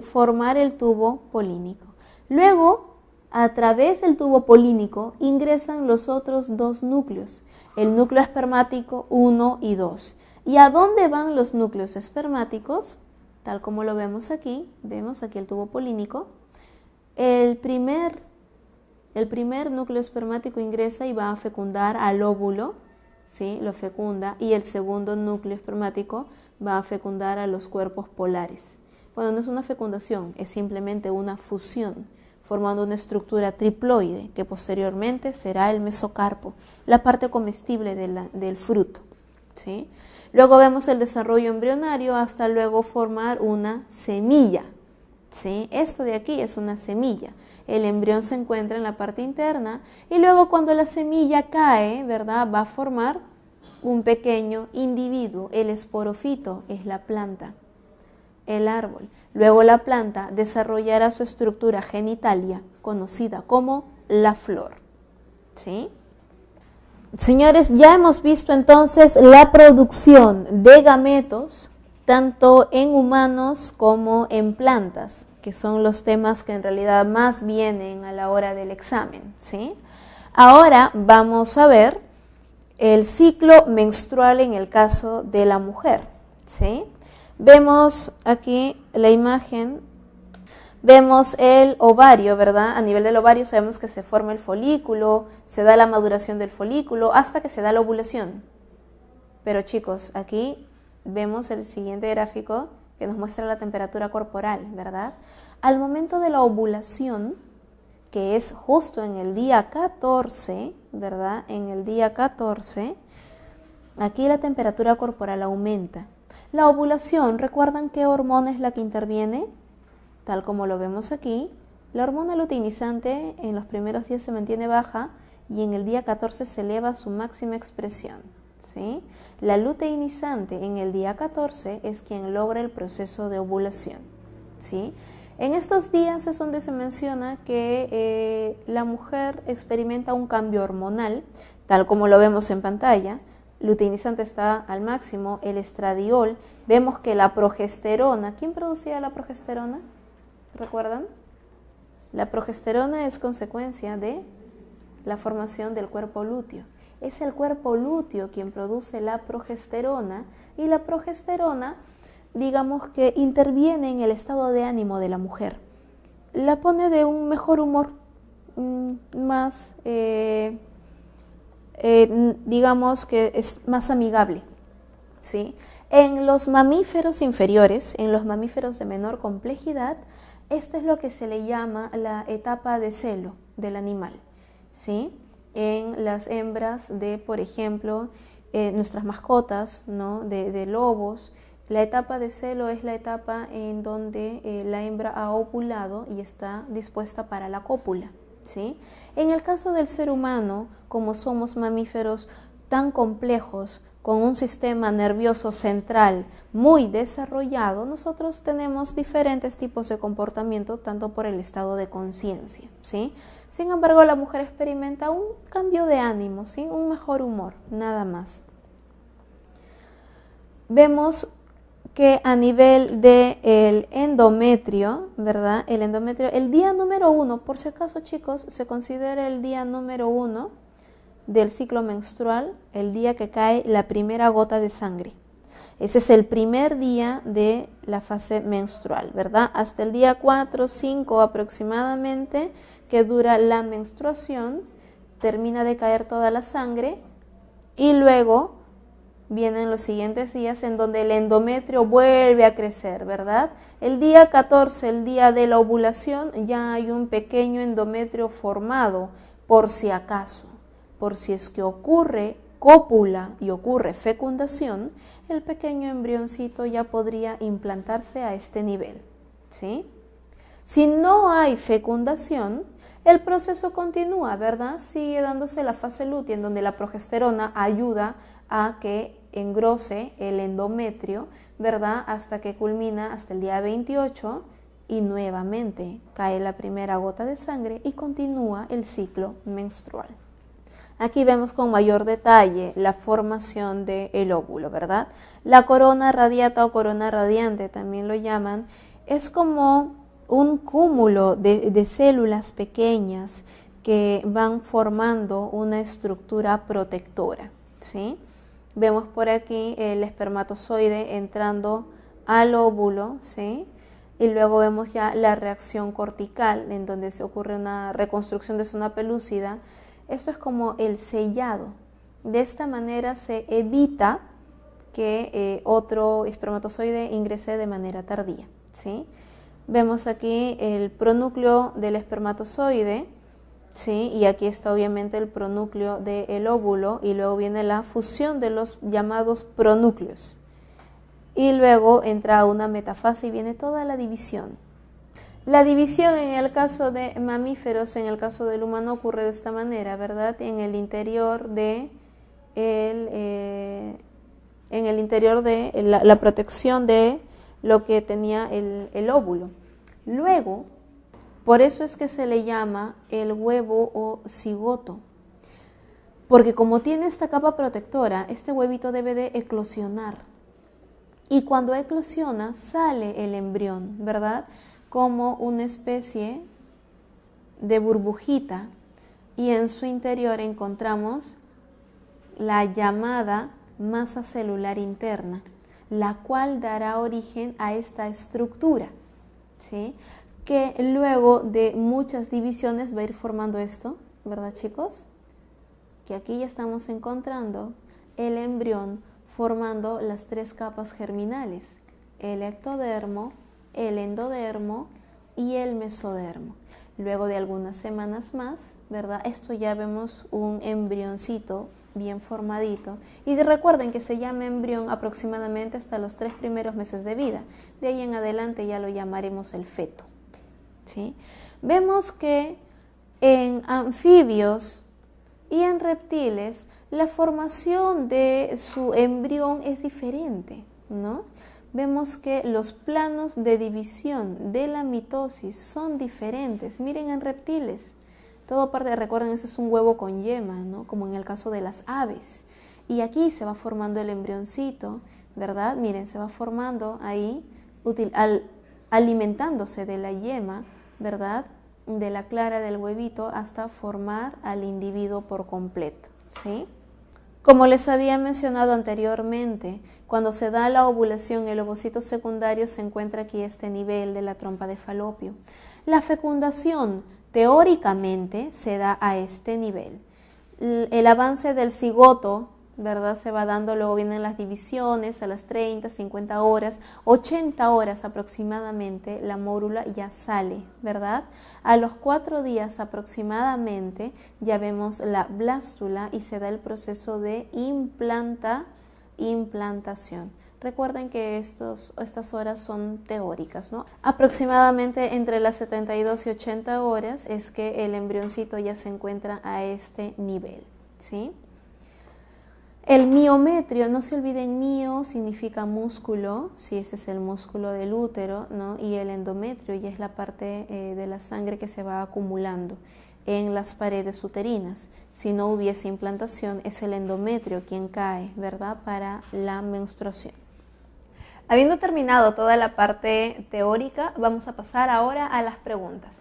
formar el tubo polínico. Luego, a través del tubo polínico, ingresan los otros 2 núcleos, el núcleo espermático 1 y 2. ¿Y a dónde van los núcleos espermáticos? Tal como lo vemos aquí el tubo polínico. El primer núcleo espermático ingresa y va a fecundar al óvulo, ¿sí? Lo fecunda, y el segundo núcleo espermático va a fecundar a los cuerpos polares. Bueno, no es una fecundación, es simplemente una fusión, formando una estructura triploide que posteriormente será el mesocarpo, la parte comestible del fruto, ¿sí? Luego vemos el desarrollo embrionario hasta luego formar una semilla, ¿sí? Esto de aquí es una semilla. El embrión se encuentra en la parte interna y luego cuando la semilla cae, ¿verdad?, va a formar un pequeño individuo. El esporofito es la planta, el árbol. Luego la planta desarrollará su estructura genitalia, conocida como la flor, ¿sí? Señores, ya hemos visto entonces la producción de gametos, tanto en humanos como en plantas, que son los temas que en realidad más vienen a la hora del examen, ¿sí? Ahora vamos a ver el ciclo menstrual en el caso de la mujer, ¿sí? Vemos aquí la imagen, vemos el ovario, ¿verdad? A nivel del ovario sabemos que se forma el folículo, se da la maduración del folículo hasta que se da la ovulación. Pero chicos, aquí vemos el siguiente gráfico que nos muestra la temperatura corporal, ¿verdad? Al momento de la ovulación, que es justo en el día 14, ¿verdad? En el día 14, aquí la temperatura corporal aumenta. La ovulación, ¿recuerdan qué hormona es la que interviene? Tal como lo vemos aquí, la hormona luteinizante en los primeros días se mantiene baja y en el día 14 se eleva a su máxima expresión, ¿sí? La luteinizante en el día 14 es quien logra el proceso de ovulación, ¿sí? En estos días es donde se menciona que la mujer experimenta un cambio hormonal, tal como lo vemos en pantalla. Luteinizante está al máximo, el estradiol, vemos que la progesterona, ¿quién producía la progesterona? ¿Recuerdan? La progesterona es consecuencia de la formación del cuerpo lúteo. Es el cuerpo lúteo quien produce la progesterona y la progesterona, digamos que interviene en el estado de ánimo de la mujer. La pone de un mejor humor, más, digamos que es más amigable, ¿sí? En los mamíferos inferiores, en los mamíferos de menor complejidad, esto es lo que se le llama la etapa de celo del animal, ¿sí? En las hembras de, por ejemplo, nuestras mascotas, ¿no?, de lobos, la etapa de celo es la etapa en donde la hembra ha ovulado y está dispuesta para la cópula, ¿sí? En el caso del ser humano, como somos mamíferos tan complejos, con un sistema nervioso central muy desarrollado, nosotros tenemos diferentes tipos de comportamiento, tanto por el estado de conciencia, ¿sí? Sin embargo, la mujer experimenta un cambio de ánimo, ¿sí?, un mejor humor, nada más. Vemos que a nivel del endometrio, ¿verdad? El endometrio, el día número 1, por si acaso chicos, se considera el día número 1 del ciclo menstrual, el día que cae la primera gota de sangre. Ese es el primer día de la fase menstrual, ¿verdad? Hasta el día 4, 5 aproximadamente, que dura la menstruación, termina de caer toda la sangre y luego vienen los siguientes días en donde el endometrio vuelve a crecer, ¿verdad? El día 14, el día de la ovulación, ya hay un pequeño endometrio formado, por si acaso. Por si es que ocurre cópula y ocurre fecundación, el pequeño embrioncito ya podría implantarse a este nivel, ¿sí? Si no hay fecundación, el proceso continúa, ¿verdad? Sigue dándose la fase lútea en donde la progesterona ayuda a que engrose el endometrio, ¿verdad? Hasta que culmina hasta el día 28 y nuevamente cae la primera gota de sangre y continúa el ciclo menstrual. Aquí vemos con mayor detalle la formación del óvulo, ¿verdad? La corona radiata o corona radiante, también lo llaman, es como un cúmulo de células pequeñas que van formando una estructura protectora, ¿sí? Vemos por aquí el espermatozoide entrando al óvulo, ¿sí? Y luego vemos ya la reacción cortical, en donde se ocurre una reconstrucción de zona pelúcida. Esto es como el sellado De esta manera se evita que otro espermatozoide ingrese de manera tardía, ¿sí? Vemos aquí el pronúcleo del espermatozoide, ¿sí? Y aquí está obviamente el pronúcleo del óvulo y luego viene la fusión de los llamados pronúcleos. Y luego entra una metafase y viene toda la división. La división en el caso de mamíferos, en el caso del humano ocurre de esta manera, ¿verdad? En el interior de la protección de lo que tenía el óvulo. Luego, por eso es que se le llama el huevo o cigoto, porque como tiene esta capa protectora, este huevito debe de eclosionar. Y cuando eclosiona sale el embrión, ¿verdad? Como una especie de burbujita, y en su interior encontramos la llamada masa celular interna, la cual dará origen a esta estructura, ¿sí? Que luego de muchas divisiones va a ir formando esto, ¿verdad, chicos? Que aquí ya estamos encontrando el embrión formando las 3 capas germinales, el ectodermo, el endodermo y el mesodermo. Luego de algunas semanas más, ¿verdad? Esto ya vemos un embrioncito bien formadito. Y recuerden que se llama embrión aproximadamente hasta los 3 primeros meses de vida. De ahí en adelante ya lo llamaremos el feto, ¿sí? Vemos que en anfibios y en reptiles la formación de su embrión es diferente, ¿no? Vemos que los planos de división de la mitosis son diferentes. Miren en reptiles, todo parte, recuerden, eso es un huevo con yema, ¿no? Como en el caso de las aves. Y aquí se va formando el embrioncito, ¿verdad? Miren, se va formando ahí, alimentándose de la yema, ¿verdad? De la clara del huevito hasta formar al individuo por completo, ¿sí? Como les había mencionado anteriormente, cuando se da la ovulación, el ovocito secundario se encuentra aquí a este nivel de la trompa de falopio. La fecundación teóricamente se da a este nivel. El avance del cigoto, ¿verdad? Se va dando, luego vienen las divisiones a las 30, 50 horas, 80 horas aproximadamente, la mórula ya sale, ¿verdad? A los 4 días aproximadamente ya vemos la blástula y se da el proceso de implantación. Recuerden que estas horas son teóricas, ¿no? Aproximadamente entre las 72 y 80 horas es que el embrioncito ya se encuentra a este nivel, ¿sí? El miometrio, no se olviden, mio significa músculo, sí, este es el músculo del útero, ¿no? Y el endometrio ya es la parte de la sangre que se va acumulando en las paredes uterinas. Si no hubiese implantación, es el endometrio quien cae, ¿verdad?, para la menstruación. Habiendo terminado toda la parte teórica, vamos a pasar ahora a las preguntas.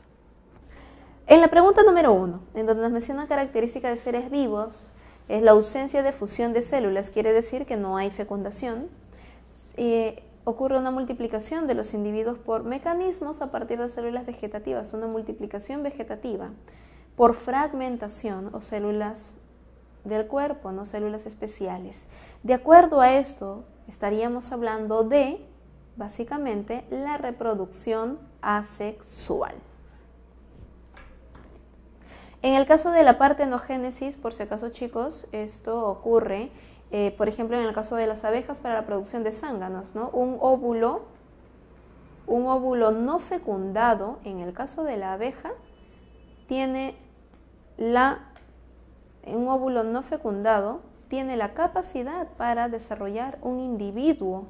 En la pregunta número 1, en donde nos menciona características de seres vivos, es la ausencia de fusión de células, quiere decir que no hay fecundación. Ocurre una multiplicación de los individuos por mecanismos a partir de células vegetativas, una multiplicación vegetativa por fragmentación o células del cuerpo, no células especiales. De acuerdo a esto, estaríamos hablando de, básicamente, la reproducción asexual. En el caso de la partenogénesis, por si acaso, chicos, esto ocurre, por ejemplo, en el caso de las abejas para la producción de zánganos, ¿no? Un óvulo no fecundado, en el caso de la abeja, un óvulo no fecundado tiene la capacidad para desarrollar un individuo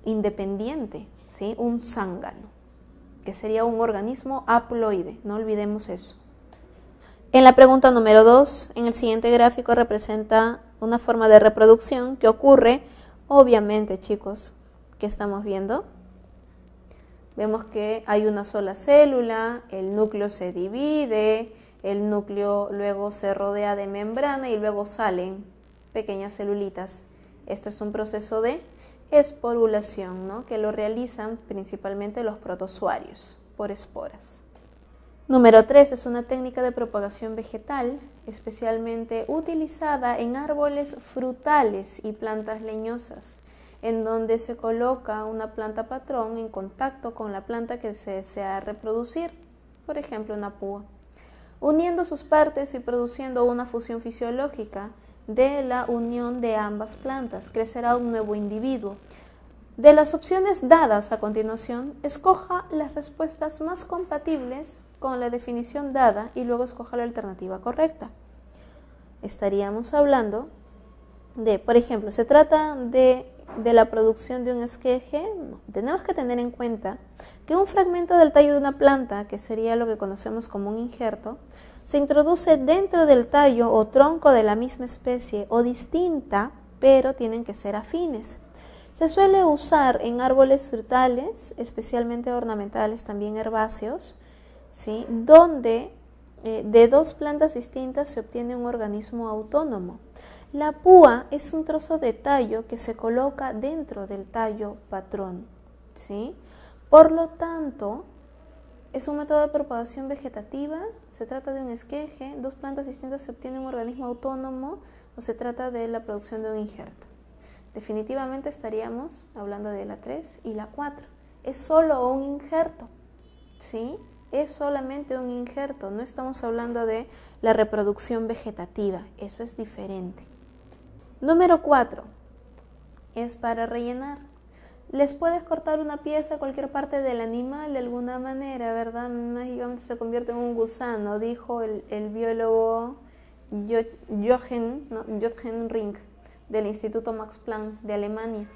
independiente, ¿sí? Un zángano, que sería un organismo haploide, no olvidemos eso. En la pregunta número 2, en el siguiente gráfico representa una forma de reproducción que ocurre, obviamente, chicos, ¿qué estamos viendo? Vemos que hay una sola célula, el núcleo se divide, el núcleo luego se rodea de membrana y luego salen pequeñas celulitas. Esto es un proceso de esporulación, ¿no?, que lo realizan principalmente los protozoarios por esporas. Número 3 es una técnica de propagación vegetal, especialmente utilizada en árboles frutales y plantas leñosas, en donde se coloca una planta patrón en contacto con la planta que se desea reproducir, por ejemplo una púa, uniendo sus partes y produciendo una fusión fisiológica. De la unión de ambas plantas crecerá un nuevo individuo. De las opciones dadas a continuación, escoja las respuestas más compatibles con la definición dada y luego escoja la alternativa correcta. Estaríamos hablando de, por ejemplo, se trata de la producción de un esqueje. Tenemos que tener en cuenta que un fragmento del tallo de una planta, que sería lo que conocemos como un injerto, se introduce dentro del tallo o tronco de la misma especie o distinta, pero tienen que ser afines. Se suele usar en árboles frutales, especialmente ornamentales, también herbáceos, ¿sí?, donde de dos plantas distintas se obtiene un organismo autónomo. La púa es un trozo de tallo que se coloca dentro del tallo patrón, ¿sí? Por lo tanto, es un método de propagación vegetativa. Se trata de un esqueje, dos plantas distintas se obtiene un organismo autónomo, o se trata de la producción de un injerto. Definitivamente estaríamos hablando de la 3 y la 4. Es solo un injerto, ¿sí? Es solamente un injerto, no estamos hablando de la reproducción vegetativa, eso es diferente. Número 4 es para rellenar. Les puedes cortar una pieza, cualquier parte del animal de alguna manera, ¿verdad? Mágicamente se convierte en un gusano, dijo el biólogo Jochen Rinck del Instituto Max Planck de Alemania,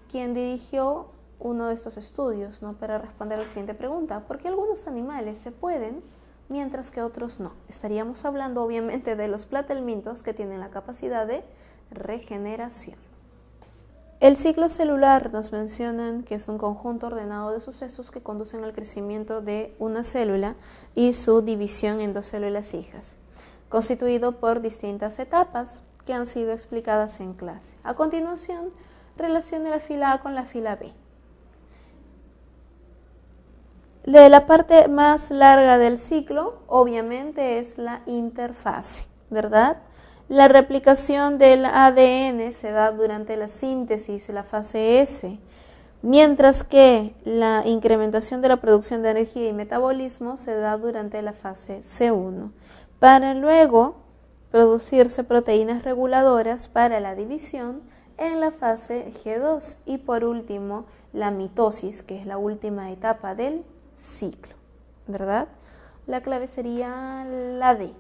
quien dirigió uno de estos estudios, ¿no?, para responder a la siguiente pregunta: ¿por qué algunos animales se pueden mientras que otros no? Estaríamos hablando obviamente de los platelmintos, que tienen la capacidad de regeneración. El ciclo celular nos mencionan que es un conjunto ordenado de sucesos que conducen al crecimiento de una célula y su división en dos células hijas, constituido por distintas etapas que han sido explicadas en clase. A continuación, relacione la fila A con la fila B. De la parte más larga del ciclo, obviamente, es la interfase, ¿verdad? La replicación del ADN se da durante la síntesis, la fase S, mientras que la incrementación de la producción de energía y metabolismo se da durante la fase C1, para luego producirse proteínas reguladoras para la división en la fase G2 y por último la mitosis, que es la última etapa del ciclo, ¿verdad? La clave sería la D.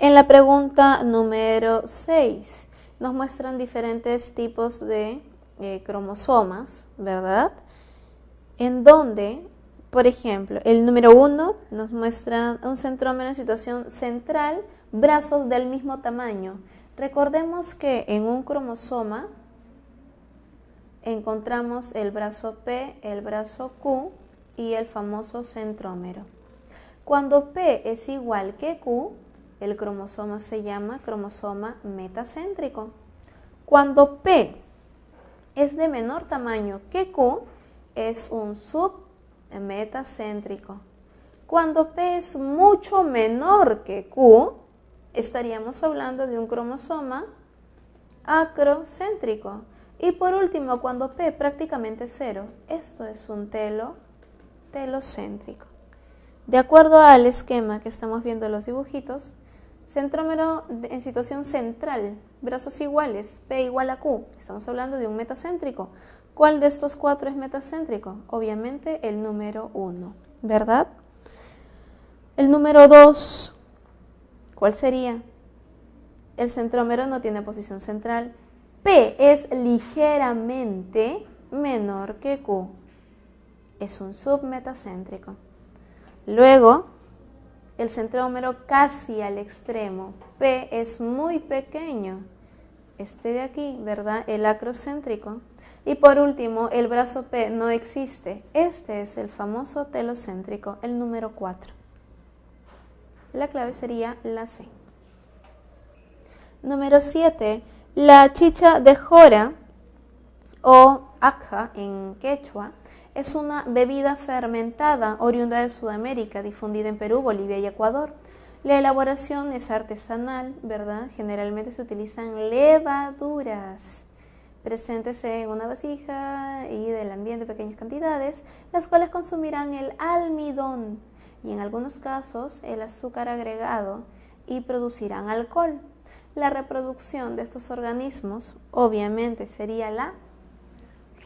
En la pregunta número 6 nos muestran diferentes tipos de cromosomas, ¿verdad? En donde, por ejemplo, el número 1 nos muestra un centrómero en situación central, brazos del mismo tamaño. Recordemos que en un cromosoma encontramos el brazo P, el brazo Q y el famoso centrómero. Cuando P es igual que Q, el cromosoma se llama cromosoma metacéntrico. Cuando P es de menor tamaño que Q, es un submetacéntrico. Cuando P es mucho menor que Q, estaríamos hablando de un cromosoma acrocéntrico. Y por último, cuando P prácticamente es 0, esto es un telocéntrico. De acuerdo al esquema que estamos viendo en los dibujitos, centrómero en situación central, brazos iguales, P igual a Q, estamos hablando de un metacéntrico. ¿Cuál de estos 4 es metacéntrico? Obviamente el número 1, ¿verdad? El número 2, ¿cuál sería? El centrómero no tiene posición central. P es ligeramente menor que Q, es un submetacéntrico. Luego, el centrómero casi al extremo, P es muy pequeño, este de aquí, ¿verdad? El acrocéntrico. Y por último, el brazo P no existe, este es el famoso telocéntrico, el número 4. La clave sería la C. Número 7, la chicha de jora o akja en quechua Es una bebida fermentada oriunda de Sudamérica, difundida en Perú, Bolivia y Ecuador. La elaboración es artesanal, ¿verdad? Generalmente se utilizan levaduras presentes en una vasija y del ambiente en pequeñas cantidades, las cuales consumirán el almidón y en algunos casos el azúcar agregado y producirán alcohol. La reproducción de estos organismos obviamente sería la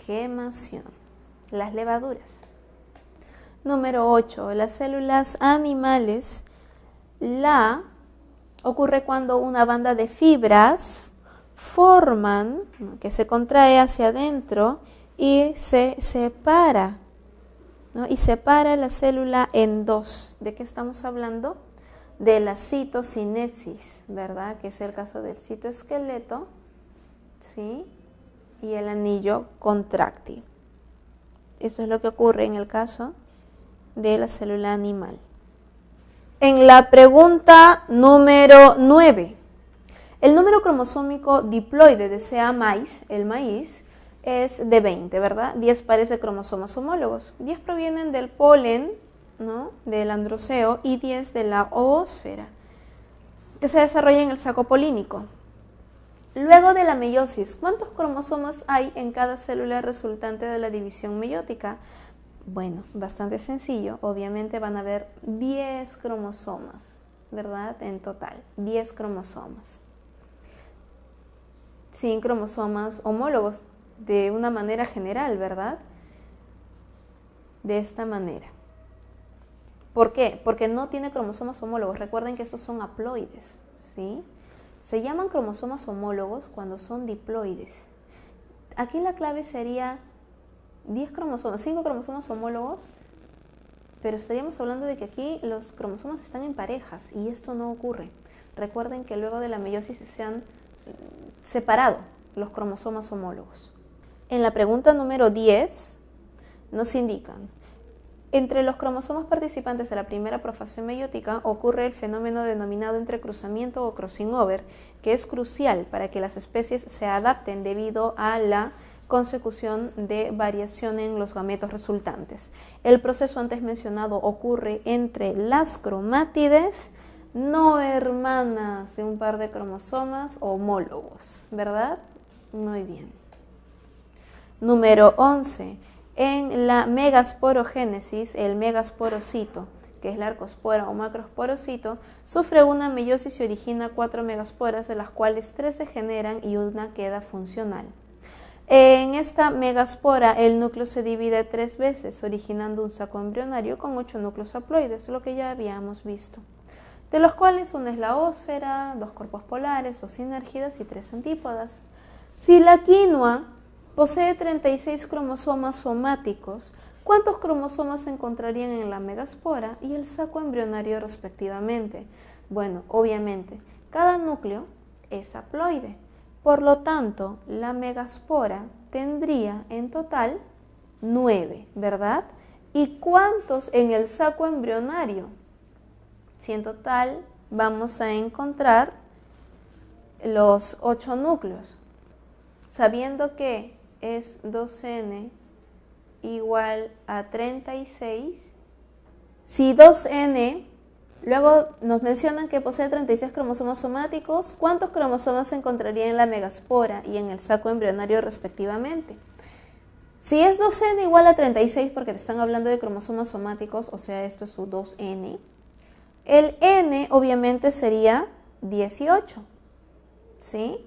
gemación, las levaduras. Número 8. Las células animales. Ocurre cuando una banda de fibras forman, ¿no?, que se contrae hacia adentro y se separa, ¿no? Y separa la célula en dos. ¿De qué estamos hablando? De la citocinesis, ¿verdad? Que es el caso del citoesqueleto, ¿sí? Y el anillo contráctil. Eso es lo que ocurre en el caso de la célula animal. En la pregunta número 9, el número cromosómico diploide de el maíz, es de 20, ¿verdad? 10 pares de cromosomas homólogos. 10 provienen del polen, ¿no?, del androceo, y 10 de la oósfera, que se desarrolla en el saco polínico. Luego de la meiosis, ¿cuántos cromosomas hay en cada célula resultante de la división meiótica? Bueno, bastante sencillo. Obviamente van a haber 10 cromosomas, ¿verdad? En total, 10 cromosomas. 100 cromosomas homólogos de una manera general, ¿verdad? De esta manera. ¿Por qué? Porque no tiene cromosomas homólogos. Recuerden que estos son haploides, ¿sí? Se llaman cromosomas homólogos cuando son diploides. Aquí la clave sería 10 cromosomas, 5 cromosomas homólogos, pero estaríamos hablando de que aquí los cromosomas están en parejas y esto no ocurre. Recuerden que luego de la meiosis se han separado los cromosomas homólogos. En la pregunta número 10 nos indican: entre los cromosomas participantes de la primera profase meiótica ocurre el fenómeno denominado entrecruzamiento o crossing over, que es crucial para que las especies se adapten debido a la consecución de variación en los gametos resultantes. El proceso antes mencionado ocurre entre las cromátides no hermanas de un par de cromosomas homólogos, ¿verdad? Muy bien. Número 11. En la megasporogénesis, el megasporocito, que es la arcospora o macrosporocito, sufre una meiosis y origina 4 megasporas, de las cuales 3 degeneran y una queda funcional. En esta megaspora el núcleo se divide 3 veces, originando un saco embrionario con 8 núcleos haploides, lo que ya habíamos visto, de los cuales una es la ósfera, 2 cuerpos polares, 2 sinérgidas y 3 antípodas. Si la quinoa posee 36 cromosomas somáticos, ¿cuántos cromosomas se encontrarían en la megaspora y el saco embrionario respectivamente? Bueno, obviamente, cada núcleo es haploide. Por lo tanto, la megaspora tendría en total 9, ¿verdad? ¿Y cuántos en el saco embrionario? Si en total vamos a encontrar los 8 núcleos, sabiendo que es 2n igual a 36, si 2n, luego nos mencionan que posee 36 cromosomas somáticos, ¿cuántos cromosomas se encontrarían en la megaspora y en el saco embrionario respectivamente? Si es 2n igual a 36, porque te están hablando de cromosomas somáticos, o sea, esto es su 2n, el n obviamente sería 18, ¿sí?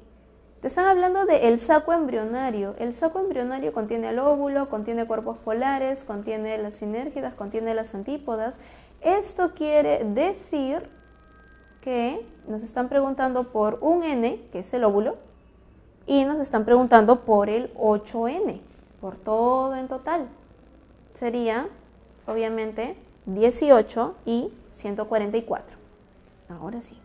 Te están hablando del saco embrionario. El saco embrionario contiene el óvulo, contiene cuerpos polares, contiene las sinérgidas, contiene las antípodas. Esto quiere decir que nos están preguntando por un n, que es el óvulo, y nos están preguntando por el 8n, por todo en total. Sería, obviamente, 18 y 144. Ahora sí.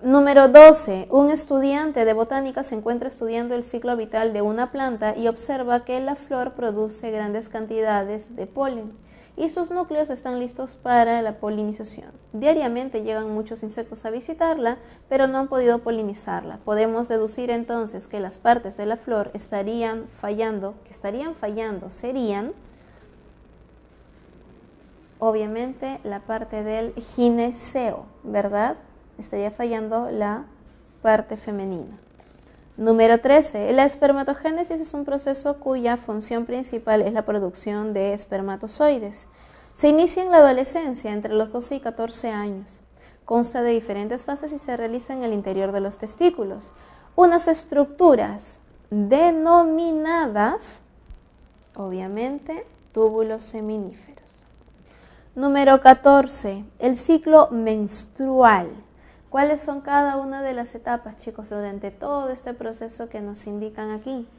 Número 12. Un estudiante de botánica se encuentra estudiando el ciclo vital de una planta y observa que la flor produce grandes cantidades de polen y sus núcleos están listos para la polinización. Diariamente llegan muchos insectos a visitarla, pero no han podido polinizarla. Podemos deducir entonces que las partes de la flor estarían fallando serían obviamente la parte del gineceo, ¿verdad? Estaría fallando la parte femenina. Número 13. La espermatogénesis es un proceso cuya función principal es la producción de espermatozoides. Se inicia en la adolescencia, entre los 12 y 14 años. Consta de diferentes fases y se realiza en el interior de los testículos. Unas estructuras denominadas, obviamente, túbulos seminíferos. Número 14. El ciclo menstrual. ¿Cuáles son cada una de las etapas, chicos, durante todo este proceso que nos indican aquí?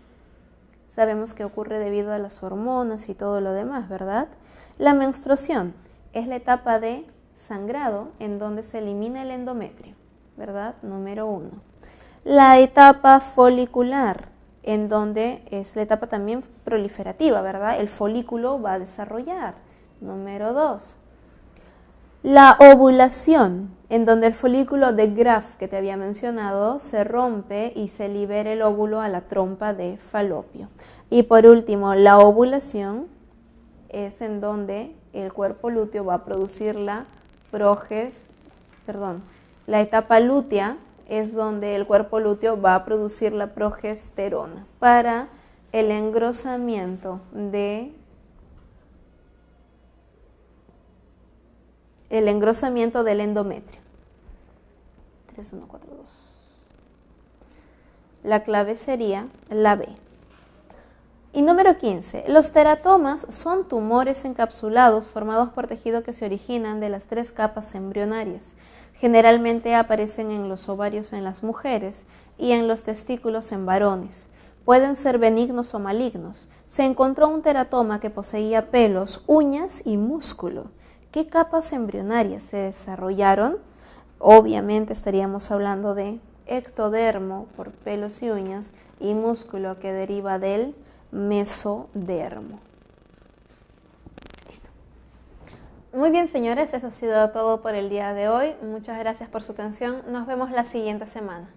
Sabemos que ocurre debido a las hormonas y todo lo demás, ¿verdad? La menstruación es la etapa de sangrado en donde se elimina el endometrio, ¿verdad? Número 1. La etapa folicular, en donde es la etapa también proliferativa, ¿verdad? El folículo va a desarrollar. Número 2. La ovulación, en donde el folículo de Graf que te había mencionado se rompe y se libera el óvulo a la trompa de Falopio. Y por último, la ovulación es en donde el cuerpo lúteo va a producir la etapa lútea es donde el cuerpo lúteo va a producir la progesterona para el engrosamiento del endometrio. 3142. La clave sería la B. Y número 15. Los teratomas son tumores encapsulados formados por tejido que se originan de las 3 capas embrionarias. Generalmente aparecen en los ovarios en las mujeres y en los testículos en varones. Pueden ser benignos o malignos. Se encontró un teratoma que poseía pelos, uñas y músculo. ¿Qué capas embrionarias se desarrollaron? Obviamente estaríamos hablando de ectodermo por pelos y uñas y músculo que deriva del mesodermo. Listo. Muy bien, señores, eso ha sido todo por el día de hoy. Muchas gracias por su atención. Nos vemos la siguiente semana.